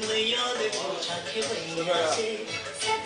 मैया ने पूछा कि भैया से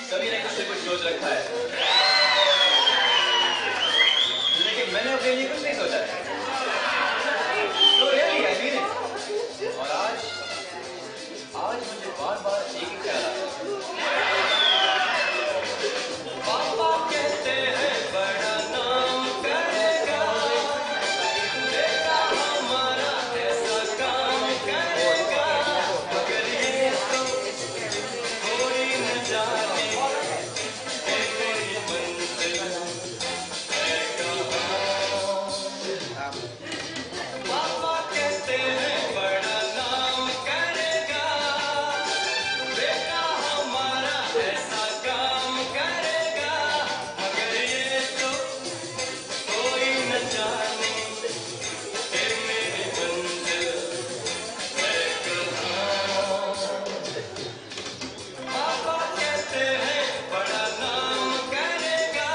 सभी ने कुछ न कुछ सोच रखा है, लेकिन मैंने अपने लिए कुछ नहीं सोचा है। तो रियली आई मीन इट। और आज मुझे बार-बार एक ही ख्याल आता है। पापा कहते हैं बड़ा नाम करेगा, बेटा हमारा ऐसा काम करेगा, मगर ये तो कोई न जाने पापा कहते हैं बड़ा नाम करेगा, बेटा हमारा ऐसा काम करेगा, मगर ये तो कोई न जाने फिर मेरी मंजिल है कहाँ। पापा कहते हैं बड़ा नाम करेगा।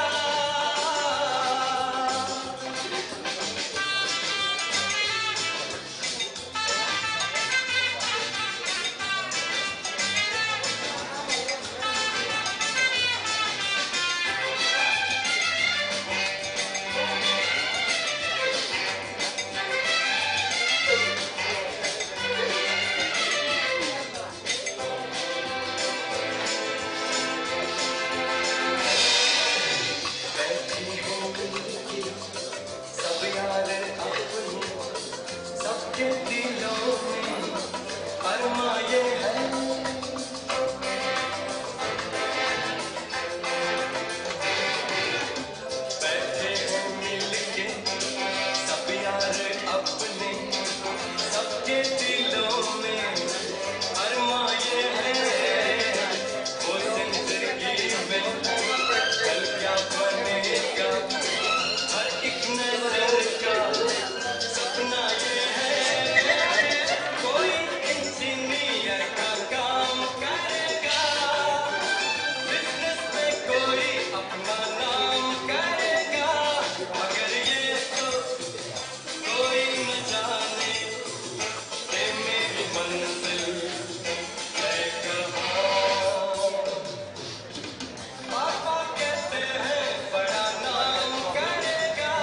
सब यार अपने सबके दिलों में अरमाए हैं, बैठे हैं मिलके सब यार अपने सबके दिलों में अरमाए हैं। वो जिंदगी में कल क्या बनेगा, हर एक नजर का सपना ये है, कोई इंजीनियर का काम करेगा, बिजनेस में कोई अपना नाम करेगा, मगर ये तो कोई न जाने कि मेरी मंजिल है कहाँ। पापा कहते हैं बड़ा नाम करेगा।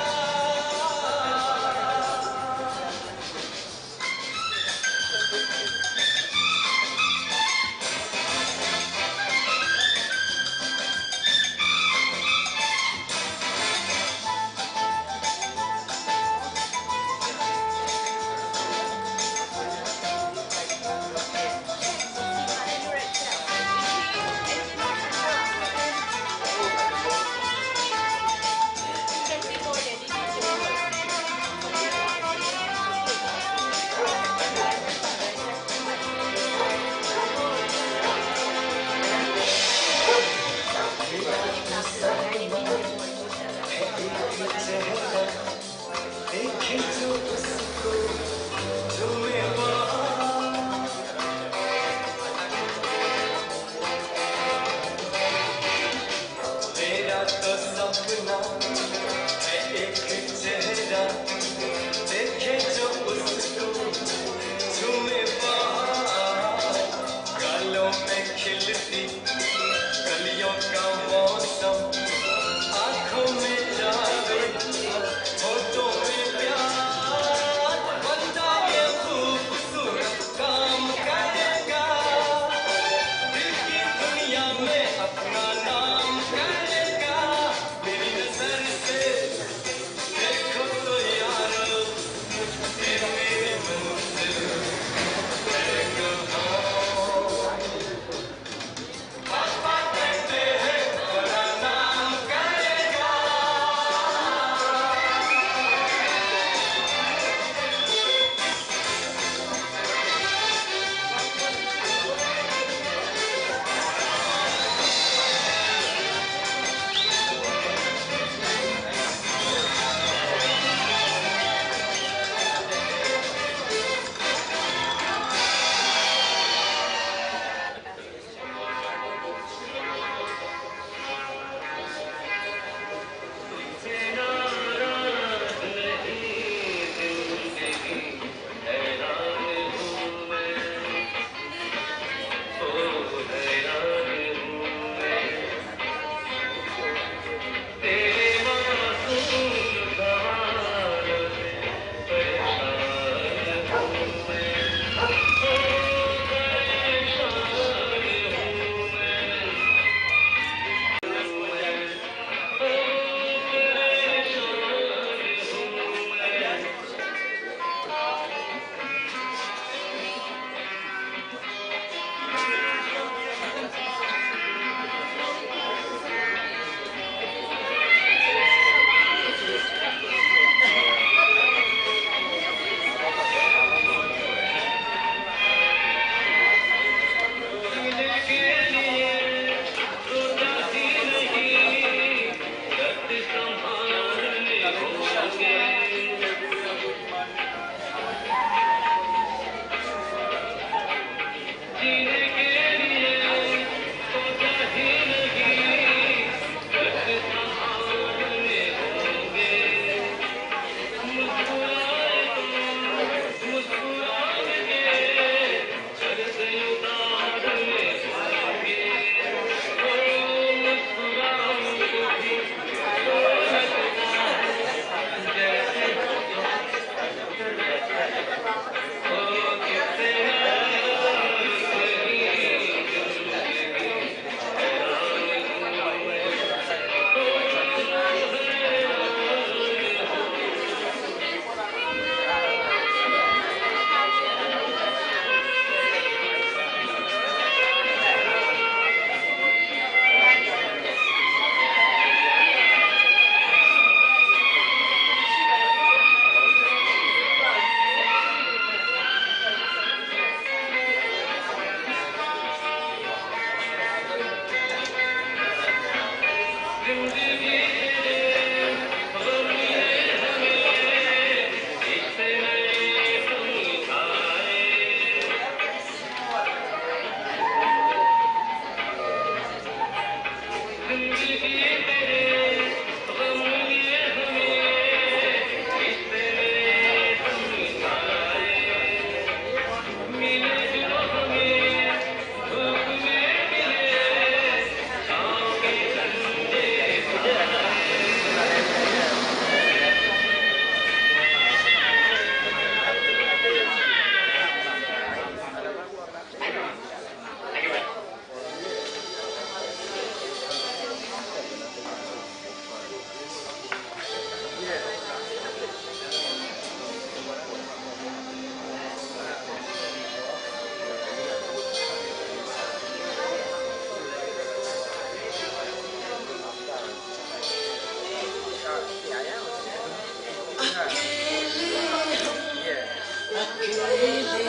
अकेले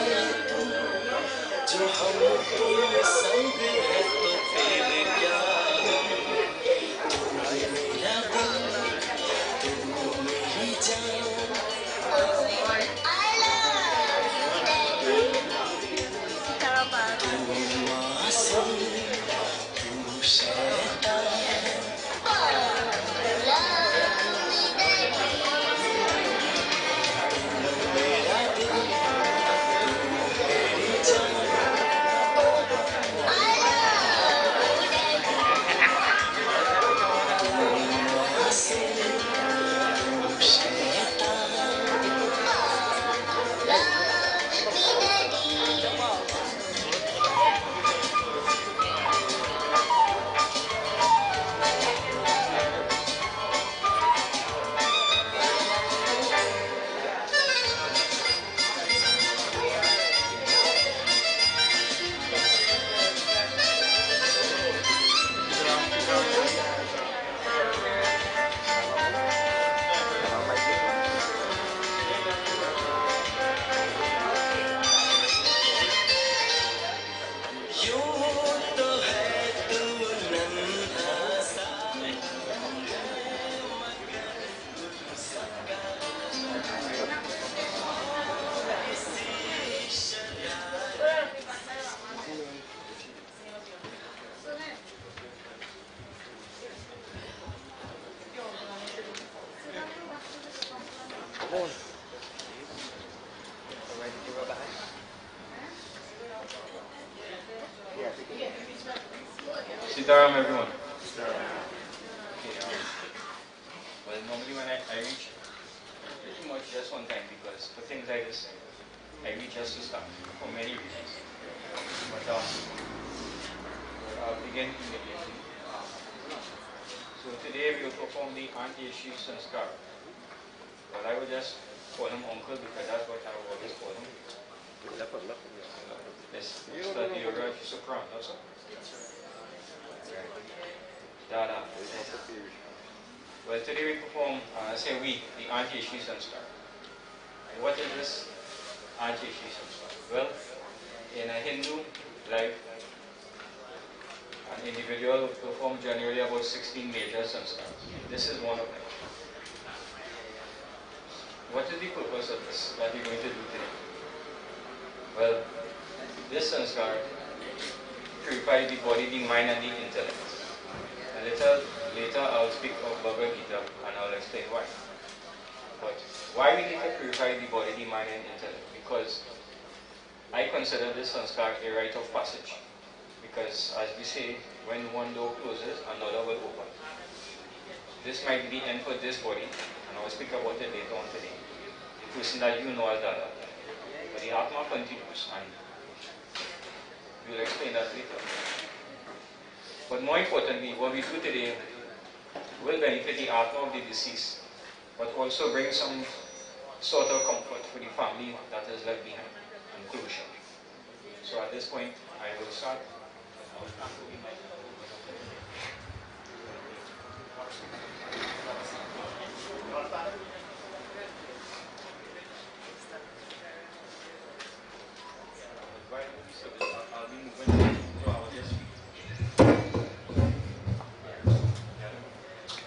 जो हम तुम संग है तो फिर क्या मेरा दिल तुम मेरी जान तू मासूम तू शैतान मेरा दिल मेरी जान Sitaram, everyone. Okay, well, normally when I reach pretty much just on time because for things like this, I reach just to start for many reasons. But I'll begin immediately. So today we will perform the anti-Shri Sanskar. But I will just call him uncle because that's what I will always call him. Yes, Mr. Deoraj Sookram, that's all. Dada. Well, today we perform, the anti-Shri Sanskar. And what is this anti-Shri Sanskar? Well, in a Hindu life, an individual will perform generally about 16 major sanskars. This is one of them. What is the purpose of this that we're going to do today? Well, this sanskar purifies the body, the mind and the intellect. A little later I'll speak of Bhagavad Gita and I'll explain why. But why we need to purify the body, the mind and intellect? Because I consider this sanskar a rite of passage. Because as we say, when one door closes, another will open. This might be the end for this body, and I'll speak about it later on today. The person that you know as Dada. But the Atma continues, and we'll explain that later. But more importantly, what we do today will benefit the Atma of the deceased, but also bring some sort of comfort for the family that is left behind, and closure. So at this point, I will start. I'll be moving so I will just speak.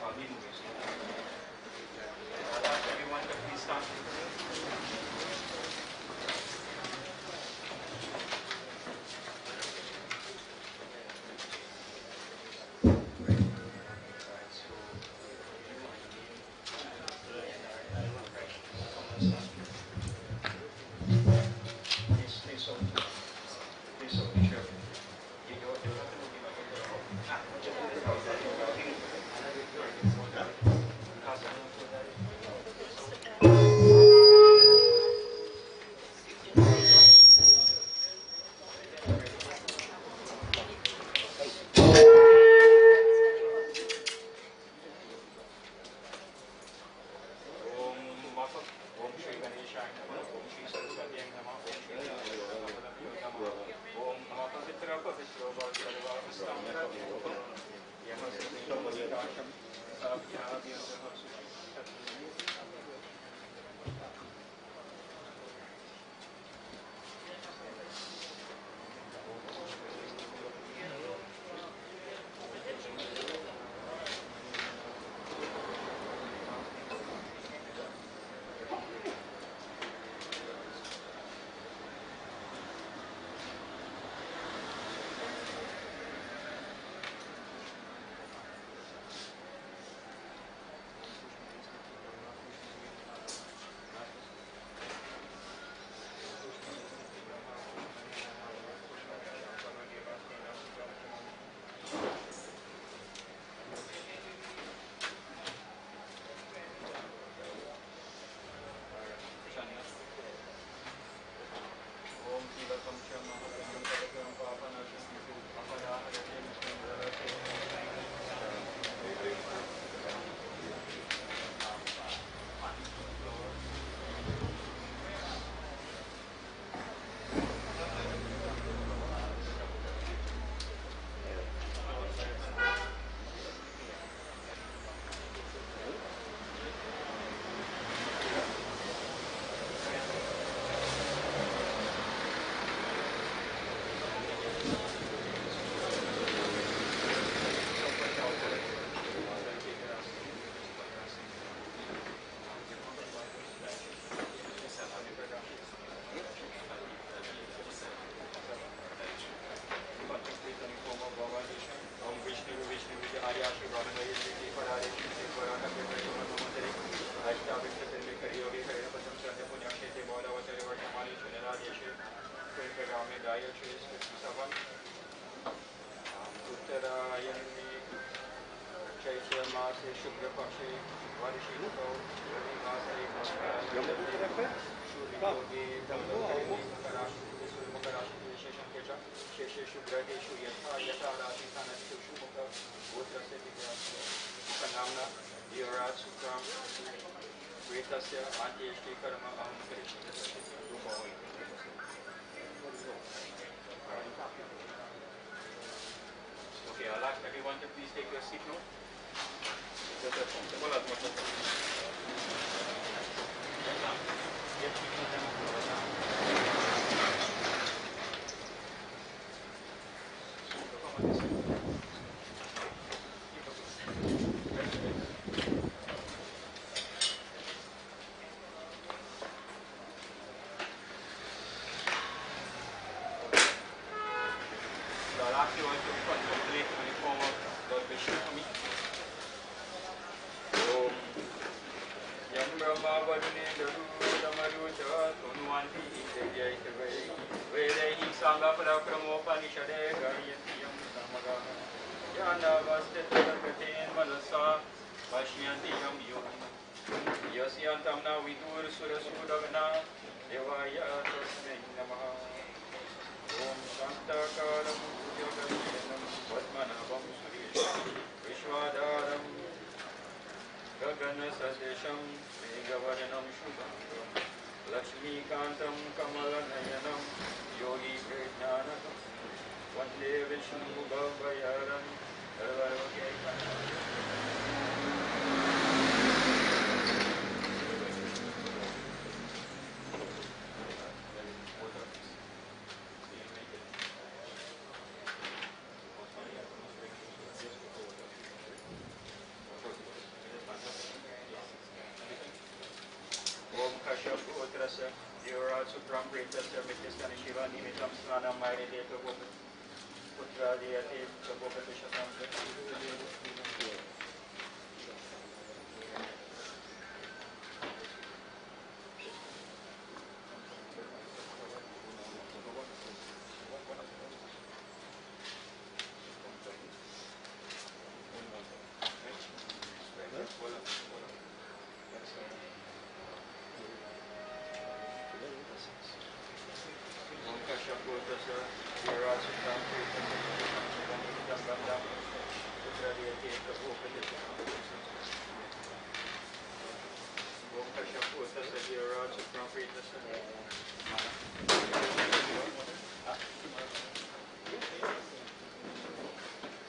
I'll be moving. I'll ask everyone to please stand. Chaitra मासे शुक्ल पक्षे वर्षितो रविवासरे सूर्योगे मकराशि शेषं च शेषेषु ग्रहेषु यथा यथा राशिस्थानेषु मुख गोत्रस्य नाम्ना Deoraj Sookram Vetasya Antyeshti Karma Aham Krishna. Okay, I'll ask everyone to please take your seat now. I'll ask you all to contemplate on the form of Lord Vishnu for me. Om Yam Brahma Varune Darudamarucha Tunuanti Devyai Vedehi Sangha Parakramopanishade Garyanti Yam Samaga Yana Vastita Katin Manasa Vashyanti Yam Yogam Yasyantam Na Vidur Surasudagana Devaya Tasmai Namaha Om Shantakaram Yogasenam Padmanabam Suresham Vishwadaram Gagana Sadesham Megavaranam Shubham Lakshmikantam Kamalanayanam Yogi Prajnanakam Vande Vishnu Bhavayaram Om Kashyapurasya Deoraj Sookram Vetasya Vityastani Shiva Nimitam Snanam Mairite Putra Diyate Chapopati Shatam. Om Kashyapurasya Deoraj Sookram Vetasya Shiva Nimitam Gandam Putra Diyate Chapopati Shatam. Om Kashyapurasya Deoraj Sookram Vetasya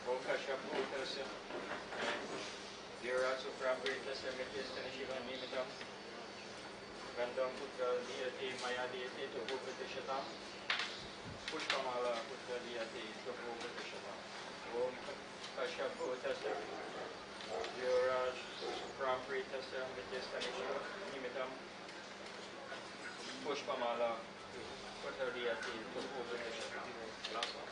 Om Kashyapurasya Deoraj Sookram Vetasya Vityastani Shiva Nimitam Gandam Putra Diyate Maya Diyate Chapopati Shatam Pushpamala Putra Diyate Chapopati Shatam. Om Kashyapurasya Deoraj Sookram Vetasya Vityastani Shiva Nimitam Pushpamala Putra Diyate Chapopati Shatam. Last one.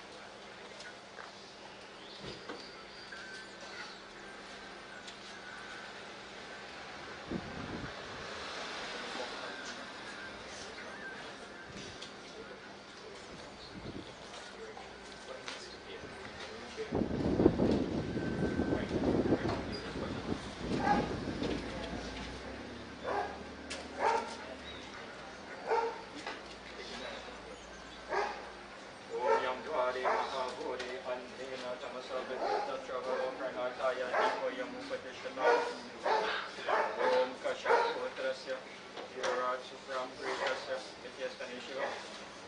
Om Kashyapurasya Deoraj Sookram Vetasya Vityastani Shiva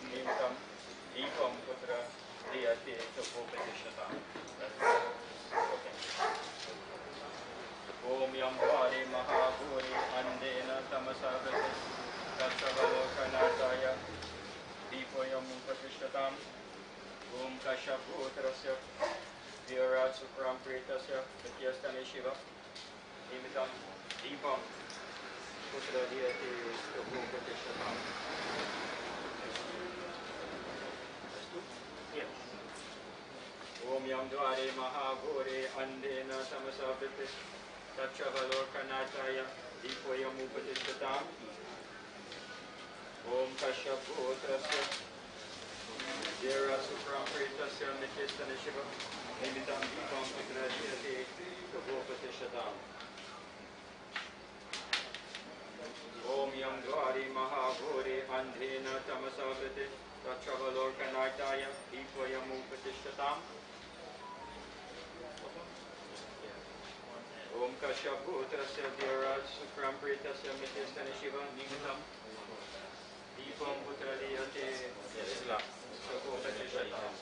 Nimitam Deepam Putra Diyate Chapopati Shatam. Om Yam Bhari Mahabhuri Andena Tamasavati Tatsavalokanataya Deepoyam Upatishtatam. Om Kashyapurasya Deoraj Sookram Vetasya Vityastani Shiva Nimitam Deepam Putra Diyate Chapopati Shatam. Om Yam Dware Mahabhore Andena Tamasavati Tatsavalokanataya Deepoyam Upatishtatam. Om Kashyapurasya Deoraj Sookram Pretasya Nityastana Shiva Nimitam Deepam Vikrajyate Prabhopati Shatam Om Yam Dvari Mahabhore Andhena Tamasavate Tatravalorkanataya Deepayam Upatishtatam Om Kashyapputrasya Deoraj Sookram Pretasya Nityastana Shiva Nimitam Deepam Putraliyate Prabhopati Shatam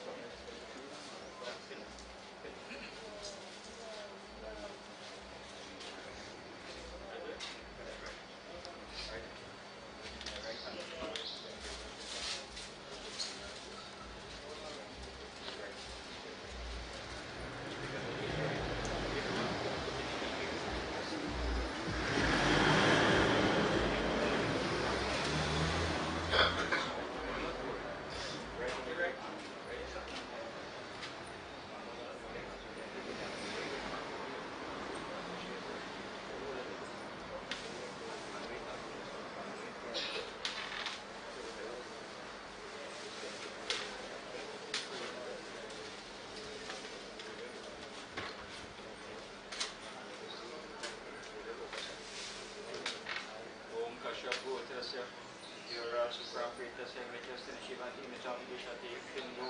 Om Kashyapputrasya Deoraj Sookram Pretasya Nityastana Shiva Nimitam Dishate Kindu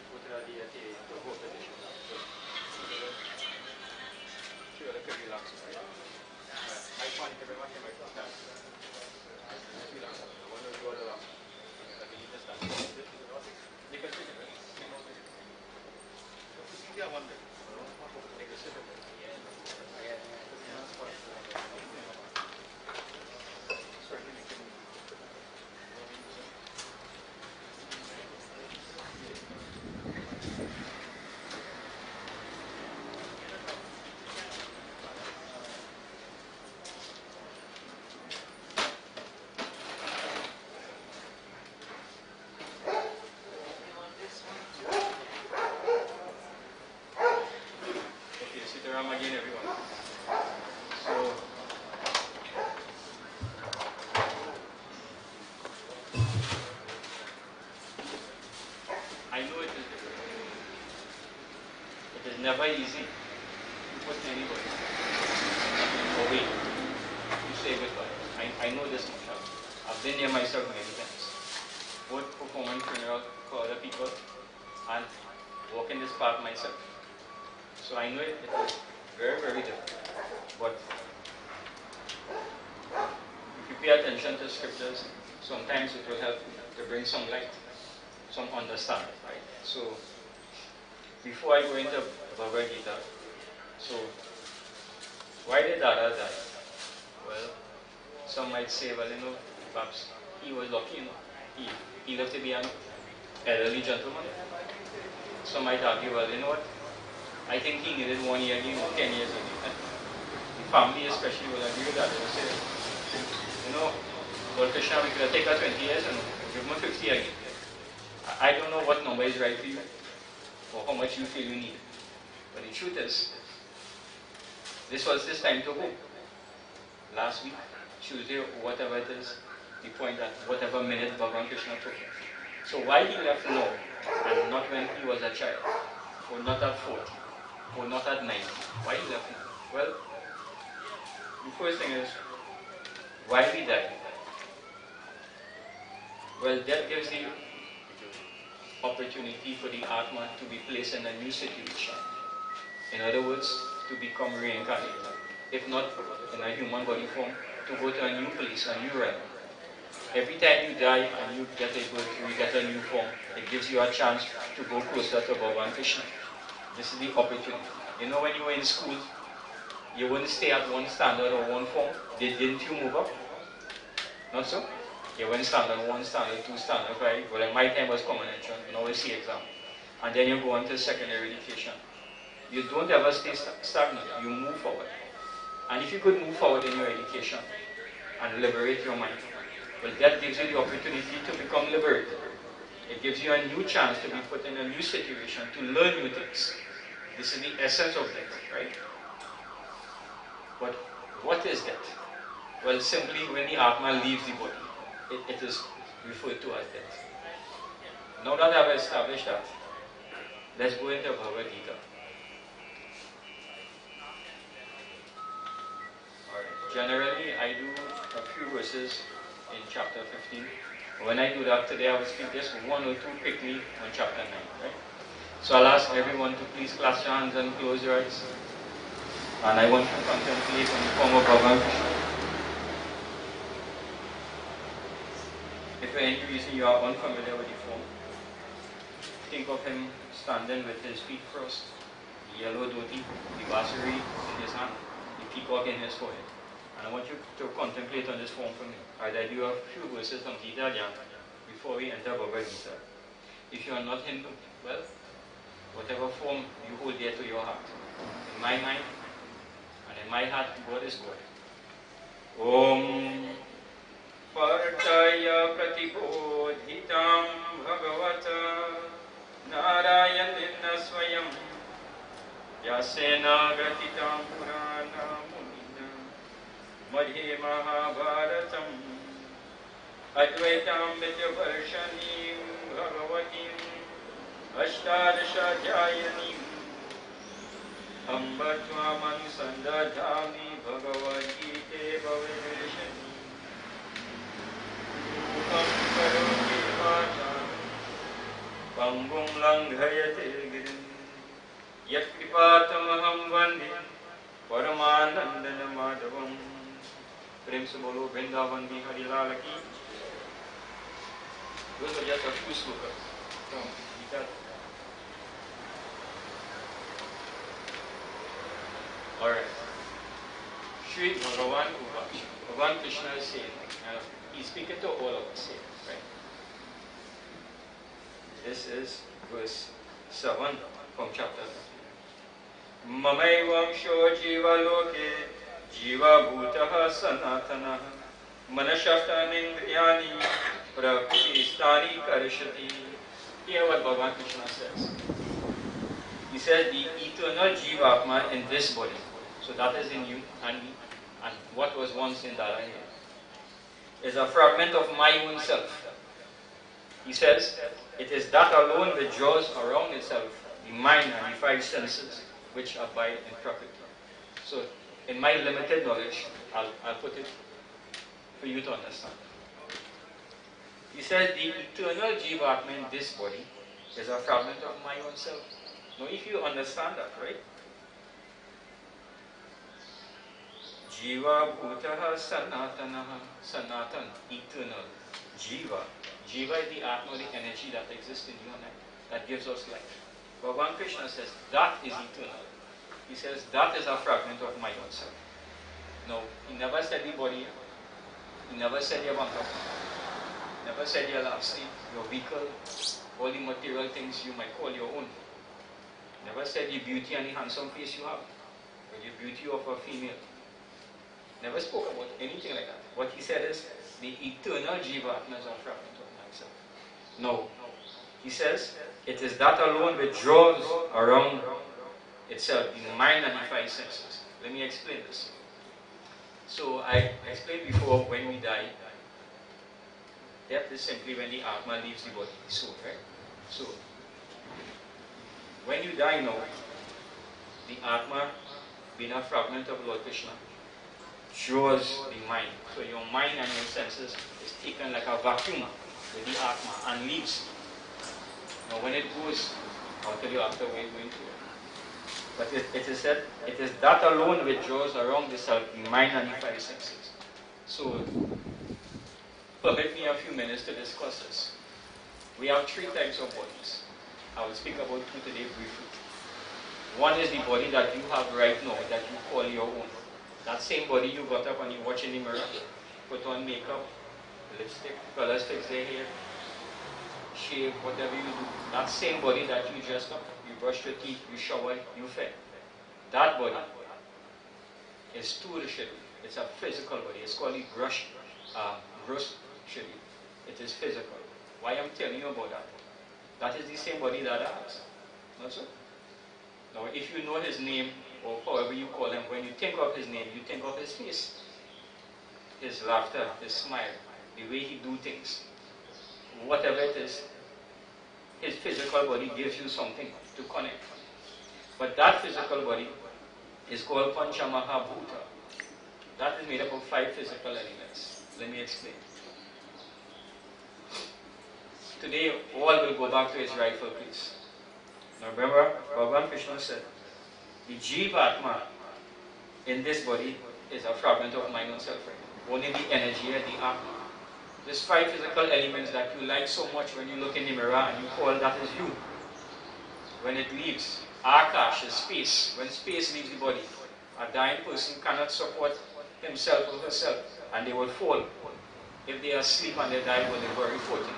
Putraliyate Prabhopati Shatam. Sure, that could relax. I find everyone can make that. Relax. I want to go along. You just stand. You can sit in it. Yeah, one day. Take a sit in it. Okay, sit around again, everyone. So, I know it is difficult. It is never easy to put anybody away to say goodbye. I know this much. I've been there myself many times. Both performing funeral for other people and walking this path myself. So I know it is very, very difficult. But if you pay attention to scriptures, sometimes it will help to bring some light, some understanding, right? So before I go into Bhagavad Gita, so why did Dada die? Well, some might say, well, perhaps he was lucky, he lived to be an elderly gentleman. Some might argue, well, what? I think he needed 1 year, 10 years again. The family especially will agree with that. They will say, Lord Krishna, we could have taken 20 years and give him 50 again. I don't know what number is right for you or how much you feel you need. But the truth is, this was his time to go. Last week, Tuesday, or whatever it is, the point that whatever minute Bhagavan Krishna took him. So why he left now and not when he was a child, or not at 40, or not at 90? Why he left now? Well, the first thing is, why we die? Well, that gives the opportunity for the Atma to be placed in a new situation. In other words, to become reincarnated. If not in a human body form, to go to a new place, a new realm. Every time you die and you get a birth, you get a new form, it gives you a chance to go closer to Bhagavan Krishna. This is the opportunity. When you were in school, you wouldn't stay at one standard or one form. Didn't you move up? Not so? You went standard 1, standard 2, standard 5. Well, in my time was combination, now it's C exam. And then you go on to secondary education. You don't ever stay stagnant, you move forward. And if you could move forward in your education and liberate your mind, well, that gives you the opportunity to become liberated. It gives you a new chance to be put in a new situation, to learn new things. This is the essence of death, right? But what is death? Well, simply when the Atma leaves the body, it is referred to as death. Now that I've established that, let's go into Bhagavad Gita. Alright. Generally, I do a few verses in chapter 15. When I do that today, I will speak just one or two quickly on chapter 9. Right? So I'll ask everyone to please clasp your hands and close your eyes. And I want you to contemplate on the form of Bhagavan Krishna. If for any reason you are unfamiliar with the form, think of him standing with his feet crossed, the yellow dhoti, the basuri in his hand, the peacock in his forehead. And I want you to contemplate on this form for me. As I do a few verses from Gita Jam before we enter Bhagavad Gita. If you are not Hindu, well, whatever form you hold dear to your heart. In my mind and in my heart, God is God. Om Partaya Pratibodhitam Bhagavata Narayanina Swayam Yasena Gratitam Purana Munina Madhye Mahabharatam Advaitam Vidyavarshanim Bhagavatim Ashtadashajayanim Ambatvam Sandadhami Bhagavad Gita Bhavedeshani Ukam Karoti Vacham Pangum Langhayate Girim Yat Kripatamaham Vande Paramanandana Madhavam Prem se bolo Vrindavan Bihari Lal ki. Those are just a few slokas from Gita. Alright. Shri Bhagavan Uvacha. Bhagavan Krishna is saying, he's speaking to all of us here, right? This is verse 7 from chapter 15. Mamaivaṁsho jiva loke jiva bhutaha sanatana manashaftanindriyani prakristani karishati. Hear what Bhagavan Krishna says. He says the eternal Jivatma in this body, so that is in you and me, and what was once in that is a fragment of my own self. He says it is that alone which draws around itself the mind and the five senses which abide in Prakriti. So in my limited knowledge, I'll put it for you to understand. He says the eternal Jivatma in this body is a fragment of my own self. Now if you understand that, right? Jiva bhutaha sanatanaha, sanatan, eternal. Jiva. Jiva is the Atma, the energy that exists in you and I, that gives us life. Bhagavan Krishna says that is eternal. He says that is a fragment of my own self. No, he never said the body, he never said your bank account, never said your last name, your vehicle, all the material things you might call your own. Never said the beauty and the handsome face you have, or the beauty of a female. Never spoke about anything like that. What he said is, the eternal Jivatma is a fragment of myself. No. He says, it is that alone which draws around itself, the mind and the five senses. Let me explain this. So, I explained before, when we die, death is simply when the Atma leaves the body, the soul, right? So, when you die now, the Atma, being a fragment of Lord Krishna, draws the mind. So your mind and your senses is taken like a vacuum with the Atma and leaves. Now when it goes, I'll tell you after we're going to it. But it is said, it is that alone which draws around the self, the mind and the five senses. So, permit me a few minutes to discuss this. We have three types of bodies. I will speak about two today briefly. One is the body that you have right now, that you call your own. That same body you got up and you watch in the mirror, put on makeup, lipstick, colors, fix their hair, shave, whatever you do. That same body that you dressed up, you brushed your teeth, you showered, you fed. That body is Sthula Sharira. It's a physical body. It's called the gross Sharira. It is physical. Why I'm telling you about that? That is the same body that I has. Not so? Now, if you know his name, or however you call him, when you think of his name, you think of his face, his laughter, his smile, the way he do things. Whatever it is, his physical body gives you something to connect. But that physical body is called Panchamahabhuta. That is made up of 5 physical elements. Let me explain. Today, all will go back to its rightful place. Now remember, Bhagavan Krishna said, the Jivatma in this body is a fragment of mind and self. Only the energy and the Atma. These 5 physical elements that you like so much when you look in the mirror and you call that is you. When it leaves, Akash is space. When space leaves the body, a dying person cannot support himself or herself and they will fall. If they are asleep and they die, well, they're very fortunate.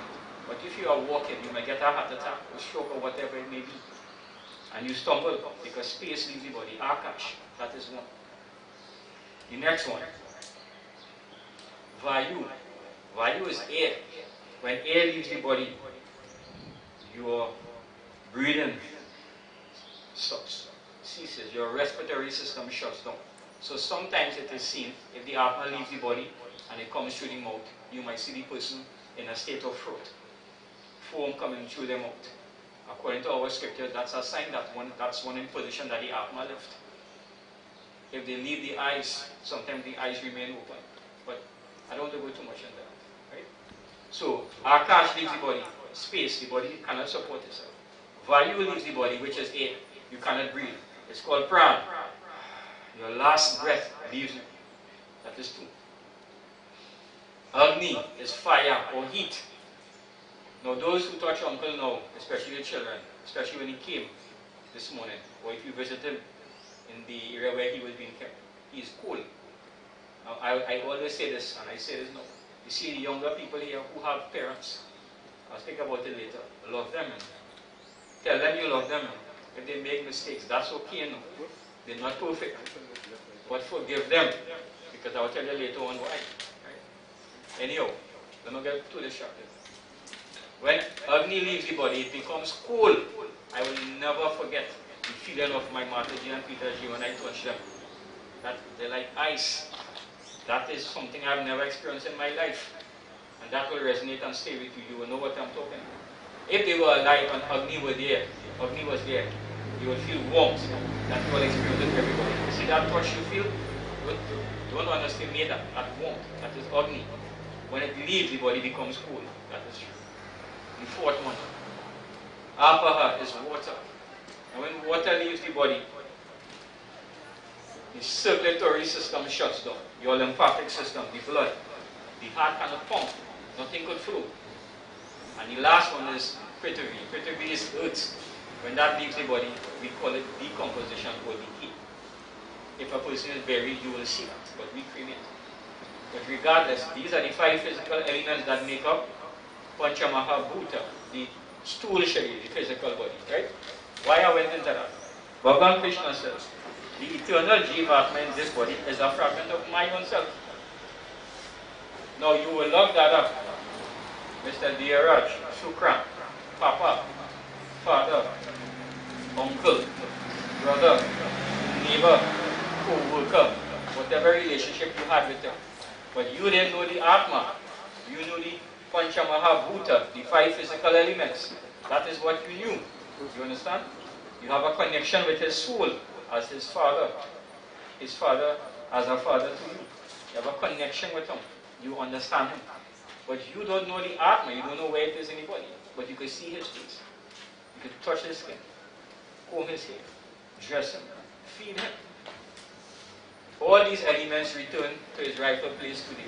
But if you are walking, you may get a heart attack or stroke or whatever it may be. And you stumble because space leaves the body. Akash, that is one. The next one, Vayu. Vayu is air. When air leaves the body, your breathing stops, ceases. Your respiratory system shuts down. So sometimes it is seen, if the Atma leaves the body and it comes through the mouth, you might see the person in a state of throat, foam coming through the mouth. According to our scripture, that's a sign that that's one in position that the Atma left. If they leave the eyes, sometimes the eyes remain open. But I don't want to go too much in that. Right? So, Akash leaves the body, space, the body cannot support itself. Vayu leaves the body, which is air. You cannot breathe. It's called Pran. Your last breath leaves you. That is 2. Agni is fire or heat. Now those who touch uncle now, especially the children, especially when he came this morning, or if you visit him in the area where he was being kept, he is cold. Now I always say this, and I say this now. You see the younger people here who have parents, I'll speak about it later, love them and tell them you love them. If they make mistakes, that's okay. No? They're not perfect. But forgive them, because I'll tell you later on why. Right? Anyhow, let me get too distracted. When Agni leaves the body, it becomes cold. I will never forget the feeling of my Mataji and Pitaji when I touch them. That they're like ice. That is something I've never experienced in my life. And that will resonate and stay with you. You will know what I'm talking about. If they were alive and Agni was there, you will feel warmth. That you will experience with everybody. You see that touch you feel? Don't underestimate that warmth. That is Agni. When it leaves, the body becomes cool. That is true. The 4th one, Apaha, is water. And when water leaves the body, the circulatory system shuts down. Your lymphatic system, the blood, the heart cannot pump. Nothing could flow. And the last one is Prithvi. Prithvi is earth. When that leaves the body, we call it decomposition or decay. If a person is buried, you will see that, but we cremate. But regardless, these are the 5 physical elements that make up Panchamahabhuta, the stool sharira, the physical body, right? Why I went into that? Bhagavan Krishna says, the eternal Jivatma in this body is a fragment of my own self. Now you will look that up. Mr. Deoraj, Sookram, Papa, Father, Uncle, Brother, Neighbor, Co-worker, whatever relationship you had with them. But you didn't know the Atma. You knew the Panchamahabhuta, the 5 physical elements. That is what you knew. You understand? You have a connection with his soul as his father. His father as a father to you. You have a connection with him. You understand him. But you don't know the Atma. You don't know where it is in the body. But you can see his face. You can touch his skin. Comb his hair. Dress him. Feed him. All these elements return to his rightful place today.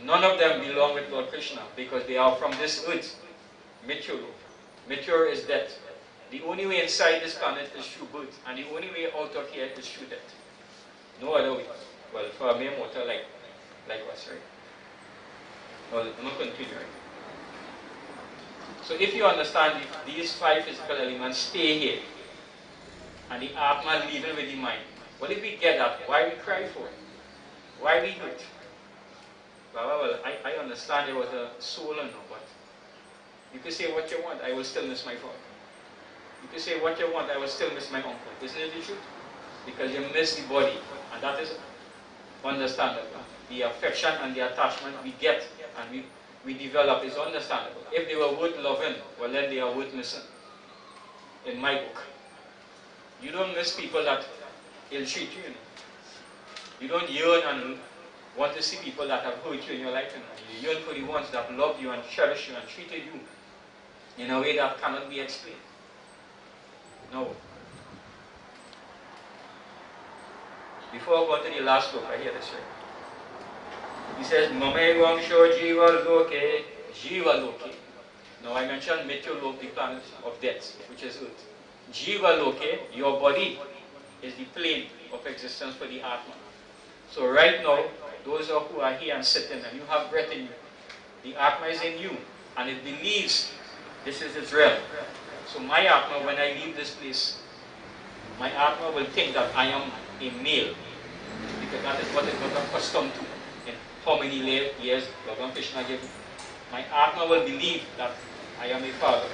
None of them belong with Lord Krishna because they are from this earth. Mithura. Mithura is death. The only way inside this planet is through birth, and the only way out of here is through death. No other way. Well, for a mere mortal like us, right? Well, I'm not continuing. So if you understand these 5 physical elements stay here, and the Atma leaving with the mind, well, if we get that, why we cry for it? Why we hurt? Well, I understand there was a soul and all, but you can say what you want, I will still miss my father. You can say what you want, I will still miss my uncle. Isn't it the truth? Because you miss the body, and that is understandable. The affection and the attachment we get, and we develop is understandable. If they were worth loving, well then they are worth missing. In my book. You don't miss people that ill-treat you, you know. You don't yearn and want to see people that have hurt you in your life, you know. You yearn for the ones that loved you and cherished you and treated you in a way that cannot be explained. No. Before I go to the last book, I hear this right. He says, Mame Wangsho Jiva Loke, Jiva Loke. Now I mentioned Meteoroloke, the planet of death, which is Earth. Jiva Loke, your body, is the plane of existence for the Atma. So right now, those who are here and sitting and you have breath in you, the Atma is in you and it believes this is its realm. So my Atma, when I leave this place, my Atma will think that I am a male, because that is what it got accustomed to in how many years Bhagavan Krishna gave me. My Atma will believe that I am a father.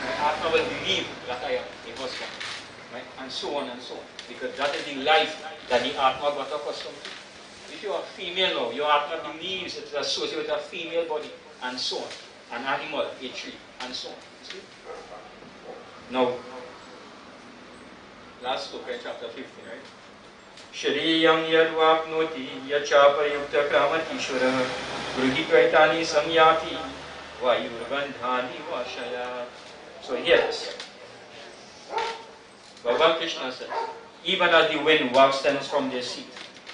My Atma will believe that I am a husband. Right? And so on and so on. Because that is the life that the Atma got accustomed to. If you are female now, your Atma believes it is associated with a female body, and so on. An animal, a tree, and so on. See? Now, last book, chapter 15, right? Shriyam yadvapnoti yachapa yukta kramatishvara grihitvaitani samyati vayurgandhani vashaya. So here it is. Bhagavan Krishna says, even as the wind wafts from their seat,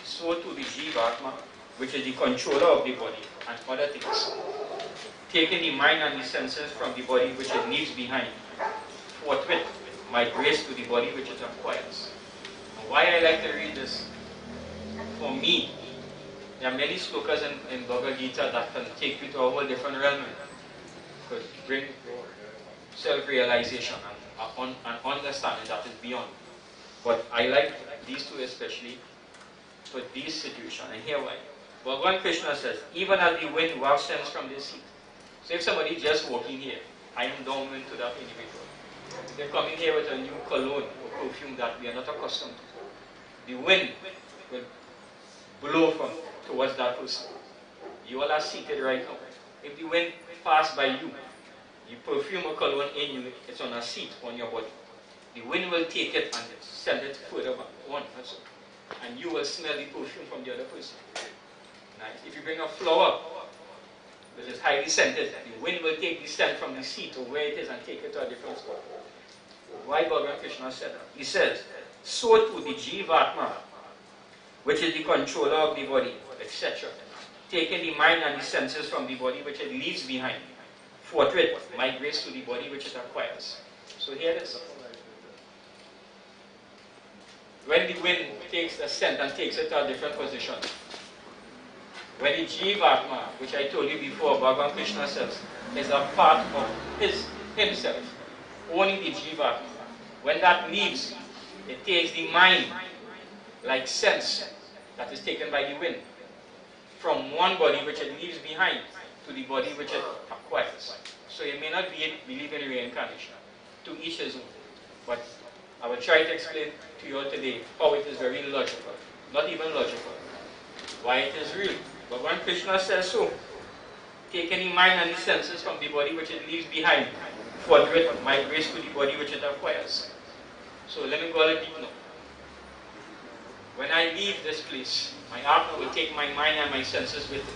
so too the Jivatma, which is the controller of the body and other things, taking the mind and the senses from the body which it leaves behind, forthwith migrates to the body which it acquires. Why I like to read this? For me, there are many slokas in Bhagavad Gita that can take you to a whole different realm. Could bring self-realization and understanding that is beyond. But I like these two especially for this situation. And here why. Bhagavan Krishna says, even as the wind wafts from this seat. So if somebody is just walking here, I am downwind to that individual. They're coming here with a new cologne or perfume that we are not accustomed to. The wind will blow from towards that person. You all are seated right now. If the wind passes by you, you perfume or cologne in you, it's on a seat on your body. The wind will take it and send it further on. That's all. And you will smell the perfume from the other person. Nice. If you bring a flower, which is highly scented, the wind will take the scent from the seat or where it is and take it to a different spot. Why Bhagavan Krishna said that? He says, so too the Jivatma, which is the controller of the body, etc., taking the mind and the senses from the body which it leaves behind, forthwith migrates to the body which it acquires. So here it is. When the wind takes a scent and takes it to a different position, when the Jivatma, which I told you before, Bhagavan Krishna says, is a part of himself, only the Jivatma. When that leaves, it takes the mind, like sense, that is taken by the wind, from one body which it leaves behind to the body which it acquires. So you may not believe in reincarnation. To each his own. But I will try to explain to you all today how it is very logical. Not even logical. Why it is real. But when Krishna says so, take any mind and the senses from the body which it leaves behind, forthwith migrates to the body which it acquires. So let me go a little deep now. When I leave this place, my Atma will take my mind and my senses with it.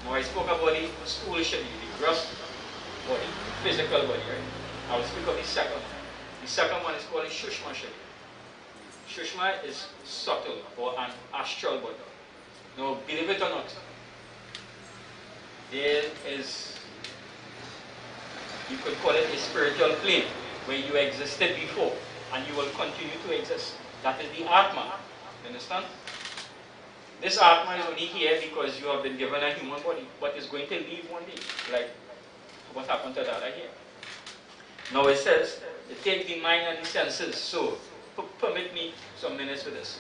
Now I spoke about the stool shari, the gross body, physical body, right? I will speak of the second one. The second one is called the Shushma shari. Shushma is subtle or an astral body. Now believe it or not, there is, you could call it a spiritual plane where you existed before and you will continue to exist. That is the Atma. You understand? This Atma is only here because you have been given a human body, but it's going to leave one day, like what happened to Dada here. Now it says, to take the mind and the senses. So, permit me some minutes with this.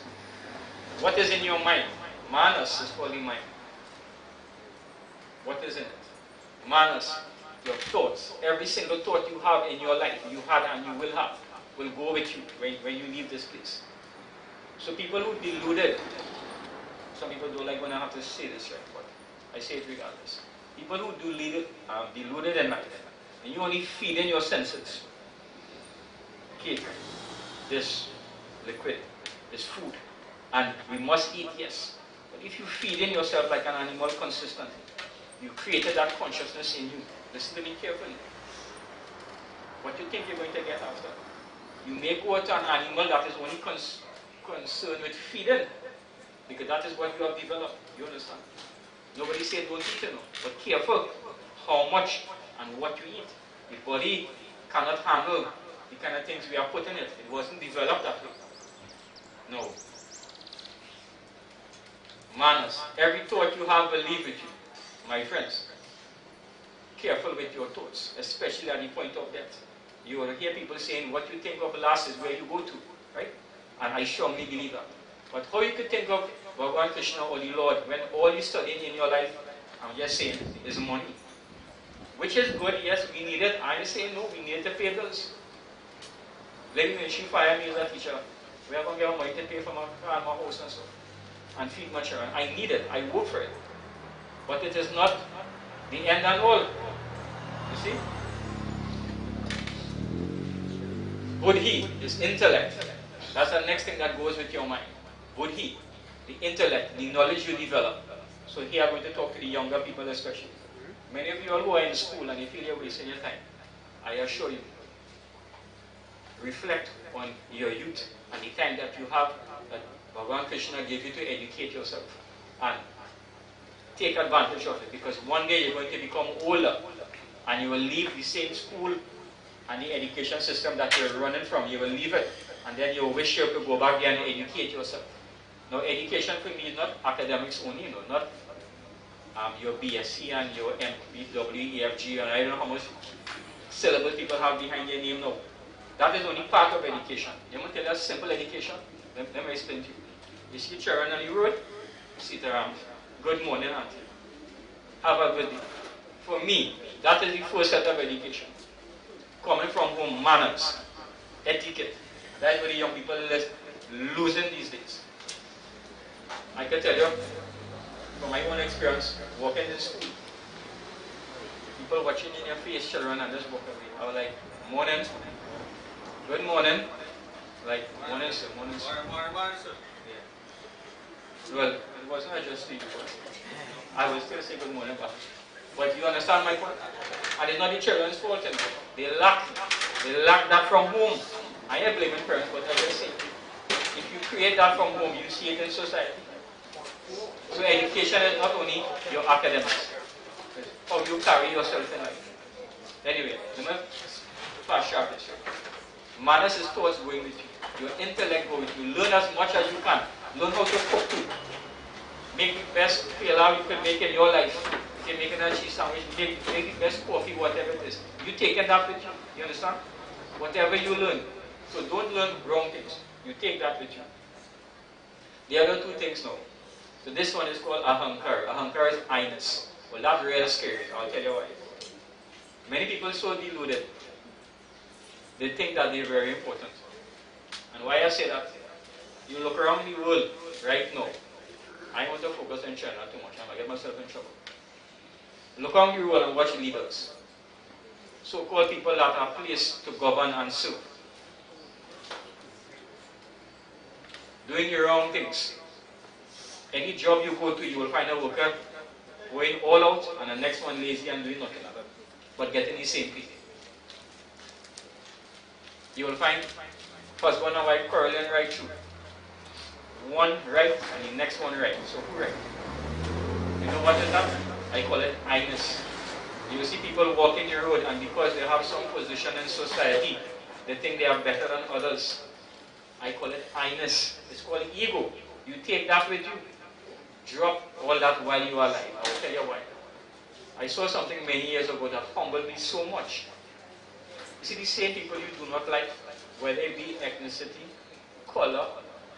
What is in your mind? Manas is called the mind. What is in it? Manas, your thoughts. Every single thought you have in your life, you had and you will have, will go with you when you leave this place. So people who deluded, some people don't like when I have to say this, right? But I say it regardless. People who do deluded in life, and you only feed in your senses. Cake, this liquid, this food, and we must eat, yes. But if you feed in yourself like an animal consistently, you created that consciousness in you. Listen to me carefully. What do you think you're going to get after? You may go to an animal that is only concerned with feeding, because that is what you have developed. You understand? Nobody said don't eat it, no. But careful how much and what you eat. The body cannot handle the kind of things we are putting in it. It wasn't developed that way. No. Manners. Every thought you have will leave with you. My friends, careful with your thoughts, especially at the point of death. You will hear people saying, what you think of last is where you go to, right? And I strongly believe that. But how you could think of Bhagavan Krishna or the Lord when all you're studying in your life, I'm just saying, is money. Which is good, yes, we need it. I'm saying no, we need to pay bills. Let me mention fire me as a teacher. We are going to get money to pay for my car and my house and so. And feed my children. I need it. I work for it. But it is not the end and all. You see? Buddhi is intellect. That's the next thing that goes with your mind. Buddhi, the intellect, the knowledge you develop. So here I'm going to talk to the younger people especially. Many of you all who are in school and you feel you're wasting your time, I assure you, reflect on your youth and the time that you have that Bhagavan Krishna gave you to educate yourself. And take advantage of it, because one day you're going to become older and you will leave the same school and the education system that you're running from. You will leave it and then you wish you could go back there and educate yourself. Now education for me is not academics only, not your BSc and your MBW, EFG, and I don't know how much syllabus people have behind their name now. That is only part of education. You want to tell us simple education? Let me explain to you. You see children on the road, sit around. Good morning, auntie. Have a good day. For me, that is the first set of education. Coming from home, manners, etiquette. That's what the young people are losing these days. I can tell you, from my own experience, walking in school, people watching in your face, children, and just walk away. I was like, morning, good morning. Like, morning, sir, morning, sir. Morning, sir. Yeah. Well, it wasn't just to you. I will still say good morning, but you understand my point? And it's not the children's fault, you know. They lack that from home. I ain't blaming parents, but I just say, if you create that from home, you see it in society. So education is not only your academics, it's how you carry yourself in life. Anyway, let me fast sharp this. Manners is towards going with you. Your intellect goes with you. Learn as much as you can. Learn how to cook too. Make the best pilau you can make in your life. If you're making a cheese sandwich, make the best coffee, whatever it is. You taking that with you. You understand? Whatever you learn. So don't learn wrong things. You take that with you. The other two things now. So this one is called ahankar. Ahankar is I-ness. Well, that's really scary. I'll tell you why. Many people are so deluded. They think that they're very important. And why I say that? You look around the world right now. I want to focus on China too much. I'm going to get myself in trouble. Look around the world and watch leaders. So-called people that are placed to govern and serve. Doing the wrong things. Any job you go to, you will find a worker going all out and the next one lazy and doing nothing. But getting the same pay. You will find husband and wife quarreling right through. One right and the next one right. So who right? You know what is that? I call it I-ness. You see people walking the road and because they have some position in society, they think they are better than others. I call it I-ness. It's called ego. You take that with you. Drop all that while you are alive. I will tell you why. I saw something many years ago that humbled me so much. You see, the same people you do not like, whether it be ethnicity, color,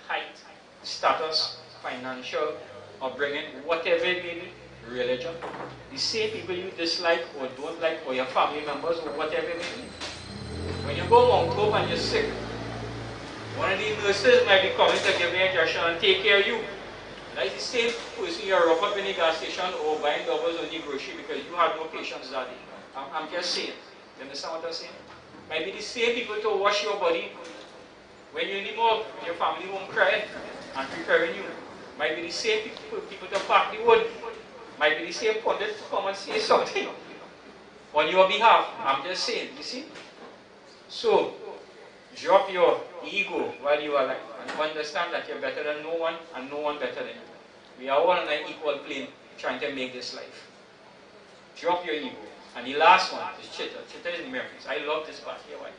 height, status, financial, upbringing, whatever it may be, religion. The same people you dislike or don't like, or your family members, or whatever it may be. When you go Mount Hope and you're sick, one of the nurses might be coming to give you an injection and take care of you. That is the same person you rough up in the gas station or buying doubles on the grocery because you have no patience that day. I'm just saying. You understand what I'm saying? Might be the same people to wash your body when you're in the mall, your family home crying and preparing you. Might be the same people to pack the wood. Might be the same pundit to come and say something on your behalf. I'm just saying, you see? So, drop your ego while you are alive and understand that you're better than no one and no one better than you. We are all on an equal plane trying to make this life. Drop your ego. And the last one is chitta. Chitta is memories. I love this part here. Why?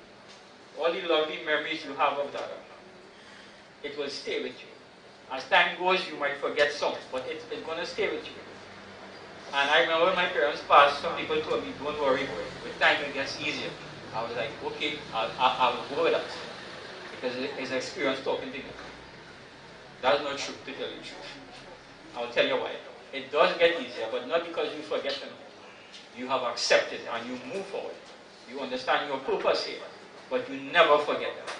All the lovely memories you have of Dada, it will stay with you. As time goes, you might forget some, but it's going to stay with you. And I remember when my parents passed, some people told me, don't worry, boy. With time it gets easier. I was like, okay, I'll go with that. Because it's experience talking to me. That's not true, to tell you the truth. I'll tell you why. It does get easier, but not because you forget them. You have accepted and you move forward. You understand your purpose here, but you never forget them.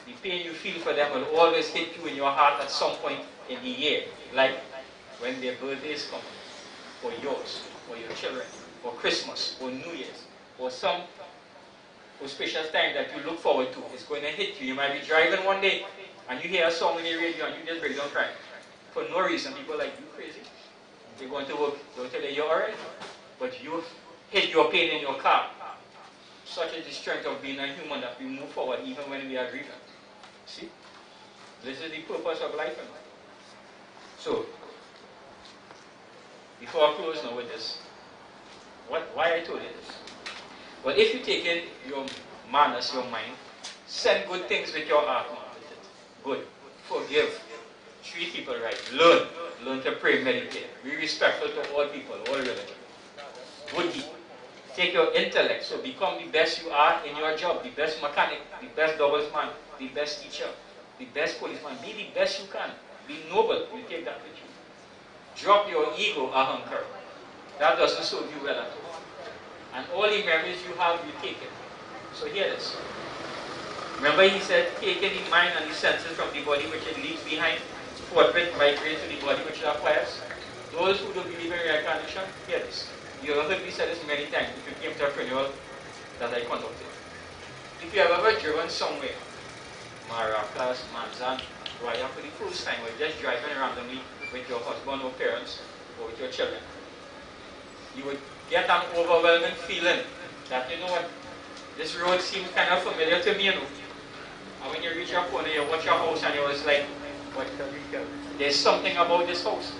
The pain you feel for them will always hit you in your heart at some point in the year, like when their birthdays come, or yours, or your children, or Christmas, or New Year's, or some auspicious time that you look forward to. It's going to hit you. You might be driving one day, and you hear a song on the radio, and you just break down crying. For no reason. People are like, you crazy? You're going to work, they'll tell you you're alright, but you hid your pain in your car. Such is the strength of being a human that we move forward even when we are grieving. See? This is the purpose of life in life. So, before I close now with this, why I told you this? Well, if you take in your manners, your mind, send good things with your heart now with it. Good. Forgive. Treat people right. Learn. Learn to pray, meditate. Be respectful to all people, all religion. Good deed. Take your intellect, so become the best you are in your job, the best mechanic, the best doubles man, the best teacher, the best policeman. Be the best you can. Be noble. You take that with you. Drop your ego, ahankar. That doesn't serve you well at all. And all the memories you have, you take it. So hear this. Remember he said, taking the mind and the senses from the body which it leaves behind, forthwith migrate to the body which it acquires. Those who don't believe in reincarnation, hear this. You have heard me say this many times if you came to a funeral that I conducted. If you have ever driven somewhere, Maracas, Manzan, Roya, for the first time, or just driving randomly with your husband or parents, or with your children, you would get an overwhelming feeling that, you know what, this road seems kind of familiar to me, you know. And when you reach your corner, you watch your house and you was like, what can we do? There's something about this house.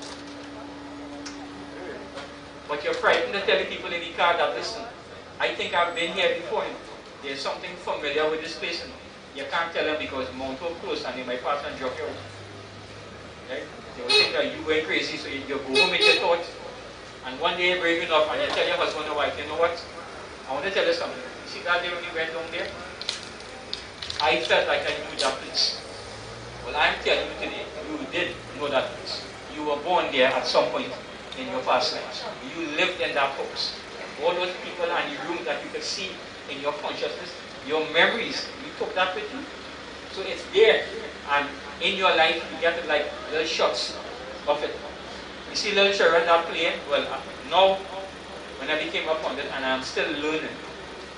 But you're frightened to tell the people in the car that, listen, I think I've been here before. You know. There's something familiar with this place. You know. You can't tell them because Mount Hope close and they might pass and drop you out. Right? They will think that you're going crazy, so you go home with your thoughts. And one day you're brave enough and you tell your husband or wife, you know what? I want to tell you something. You see that day when you went down there? I felt like I knew that place. Well, I'm telling you today, you did know that place. You were born there at some point in your past lives. You lived in that house. All those people and the room that you could see in your consciousness, your memories, you took that with you. So it's there. And in your life, you get like little shots of it. You see little children that playing? Well, now, when I became upon it, and I'm still learning,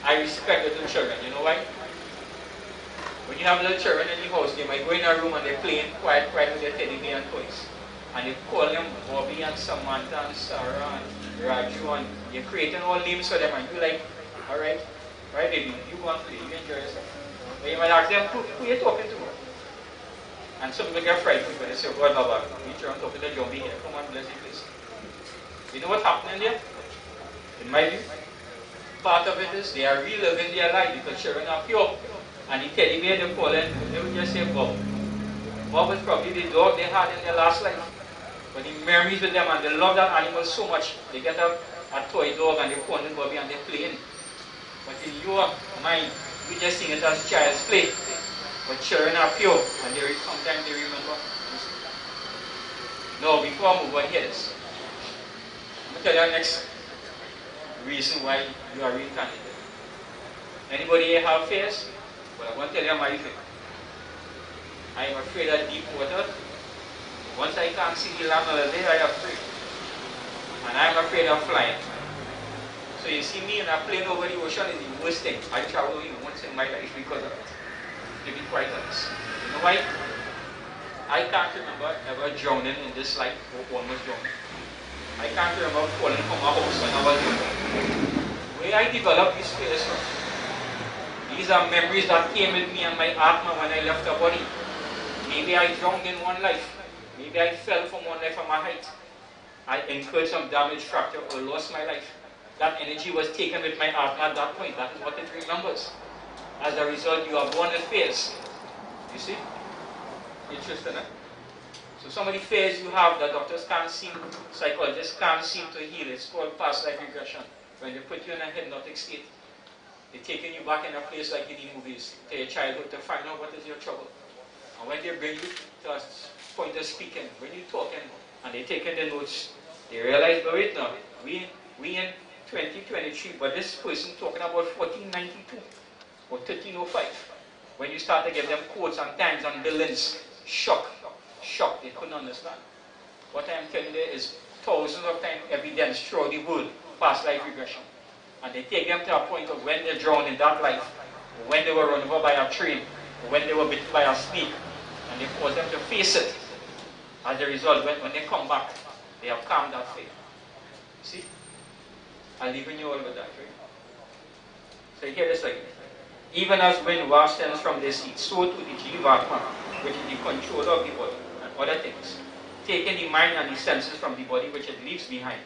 I respect little children. You know why? When you have little children in the house, they might go in a room and they're playing quiet with their teddy bear and toys. And they call them Bobby and Samantha and Sarah and Raju, and you're creating all names for them, and you're like, alright, baby, you go and play, you enjoy yourself. But you might ask them, who are you talking to? And some people get frightened when they say, God, Baba, you try and talk to the zombie here, come on, bless the place. You know what's happening there? In my view, part of it is they are reliving their life because children are pure. And the teddy bear they call it, they will just say Bob. Bob is probably the dog they had in their last life. But the memories with them, and they love that animal so much, they get a toy dog and they call it Bobby and they're playing. But in your mind, you just think it as child's play. But children are pure, and sometimes they remember. Now, before I move on, hear this. I'm going to tell you the next reason why you are reincarnated. Anybody here have fears? Well, I'm going to tell you my fear. I am afraid of deep water. Once I can't see the land of the day, I am afraid. And I'm afraid of flying. So you see me in a plane over the ocean is the worst thing. I travel only once in my life because of it. To be quite honest. You know why? I can't remember ever drowning in this life or almost drowning. I can't remember falling from a house when I was young. Where I developed this fears from. These are memories that came with me and my atma when I left the body. Maybe I drowned in one life. Maybe I fell from one life from a height. I incurred some damage, fracture, or lost my life. That energy was taken with my atma at that point. That is what it remembers. As a result, you are born with fears. You see? Interesting, eh? So some of the fears you have that doctors can't seem, psychologists can't seem to heal. It's called past life regression. When they put you in a hypnotic state, they're taking you back in a place like in the movies, to your childhood, to find out what is your trouble. And when they bring you to a point of speaking, when you're talking, and they're taking the notes, they realize, but wait now, we in 2023, but this person talking about 1492 or 1305. When you start to give them quotes and times and buildings, shock, they couldn't understand. What I am telling you is thousands of times evidence throughout the world, past life regression. And they take them to a point of when they drowned in that life, or when they were run over by a train, or when they were bitten by a snake, and they force them to face it. As a result, when they come back, they have calmed that fear. See? I'll leave you all with that, right? So here this again. Even as wind wafts thence from the sea, so too the Jivatma, which is the controller of the body, and other things, taking the mind and the senses from the body which it leaves behind,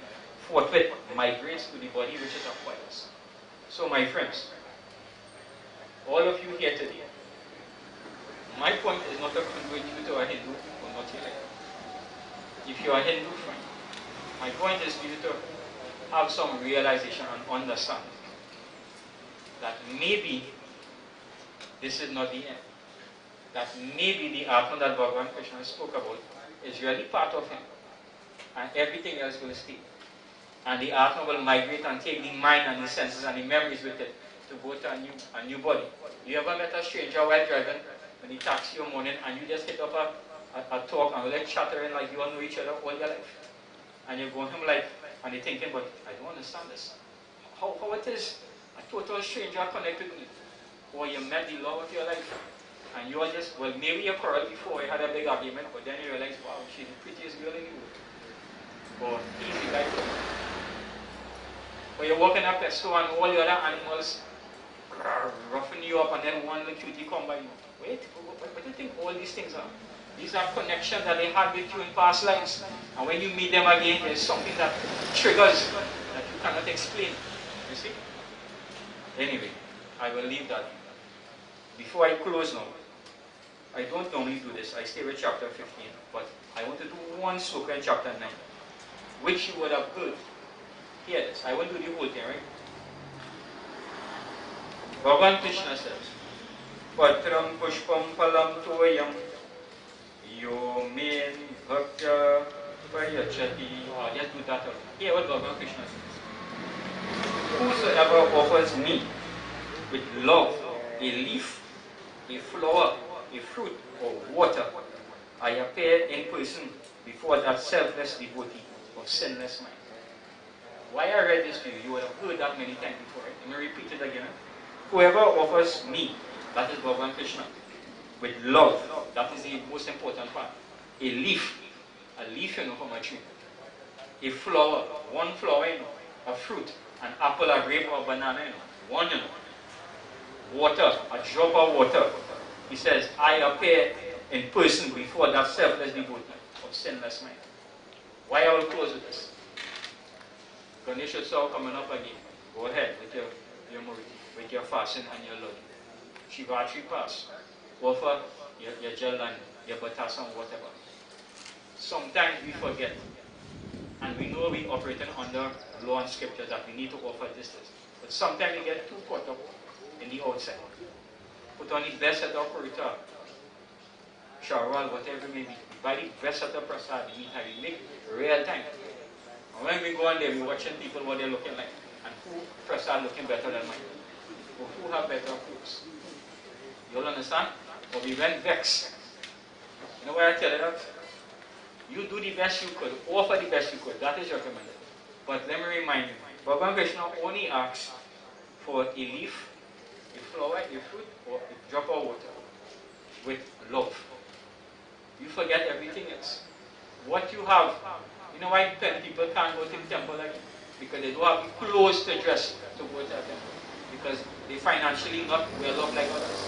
forthwith migrates to the body which it acquires. So my friends, all of you here today, my point is not to convert you to a Hindu or not here. If you are a Hindu, fine. My point is for you to have some realization and understand that maybe this is not the end. That maybe the Atman that Bhagavan Krishna spoke about is really part of him. And everything else will stay. And the Atma will migrate and take the mind and the senses and the memories with it to go to a new body. You ever met a stranger while driving in the taxi one morning and you just hit up a talk and like chattering like you all know each other all your life? And you're going home like, and you're thinking, but I don't understand this. How it is a total stranger connected with me? Or you met the love of your life. And you are just, well, maybe you quarreled before, you had a big argument, but then you realize, wow, she's the prettiest girl in the world. Or he's the guy for me. Or you're walking up a store and all the other animals roughing you up, and then one little cutie come by you. Wait, what do you think all these things are? These are connections that they had with you in past lives. And when you meet them again, there's something that triggers that you cannot explain. You see? Anyway, I will leave that. Before I close now, I don't normally do this. I stay with chapter 15, but I want to do one sloka in chapter 9, which you would have heard. Hear this. I won't do the whole thing, right? Bhagavan Krishna says, Patram pushpam palam toyam yo men bhakya payachati. Just do that. Hear what Bhagavan Krishna says. Whosoever offers me with love a leaf, a flower, a fruit, or water, I appear in person before that selfless devotee of sinless mind. Why I read this to you, you would have heard that many times before. Right? Let me repeat it again. Whoever offers me, that is Bhagavan Krishna, with love, that is the most important part. A leaf, you know, from a tree. A flower, one flower, you know. A fruit, an apple, a grape, or a banana, you know. One, you know. Water, a drop of water. He says, I appear in person before that selfless devotee of sinless mind. Why I will close with this? Ganesh Utsav coming up again. Go ahead with your murti, with your fasting and your love. Shivatri pass. Offer your jal and your batasam, whatever. Sometimes we forget. And we know we operating under law and scripture that we need to offer this. But sometimes we get too caught up in the outside. Put on the best set of purita, sharal, whatever it may be. Buy the best set of prasad, we make real time. And when we go on there, we're watching people what they're looking like. And who prasad looking better than mine? Or who have better foods? You all understand? Or we went vex. You know why I tell you that? You do the best you could, offer the best you could. That is recommended. But let me remind you, Bhagavan Krishna only asks for a leaf, a flower, a fruit, or a drop of water with love. You forget everything else. What you have, you know why 10 people can't go to the temple again? Because they don't have the clothes to dress to go to the temple. Because they financially not well off like others.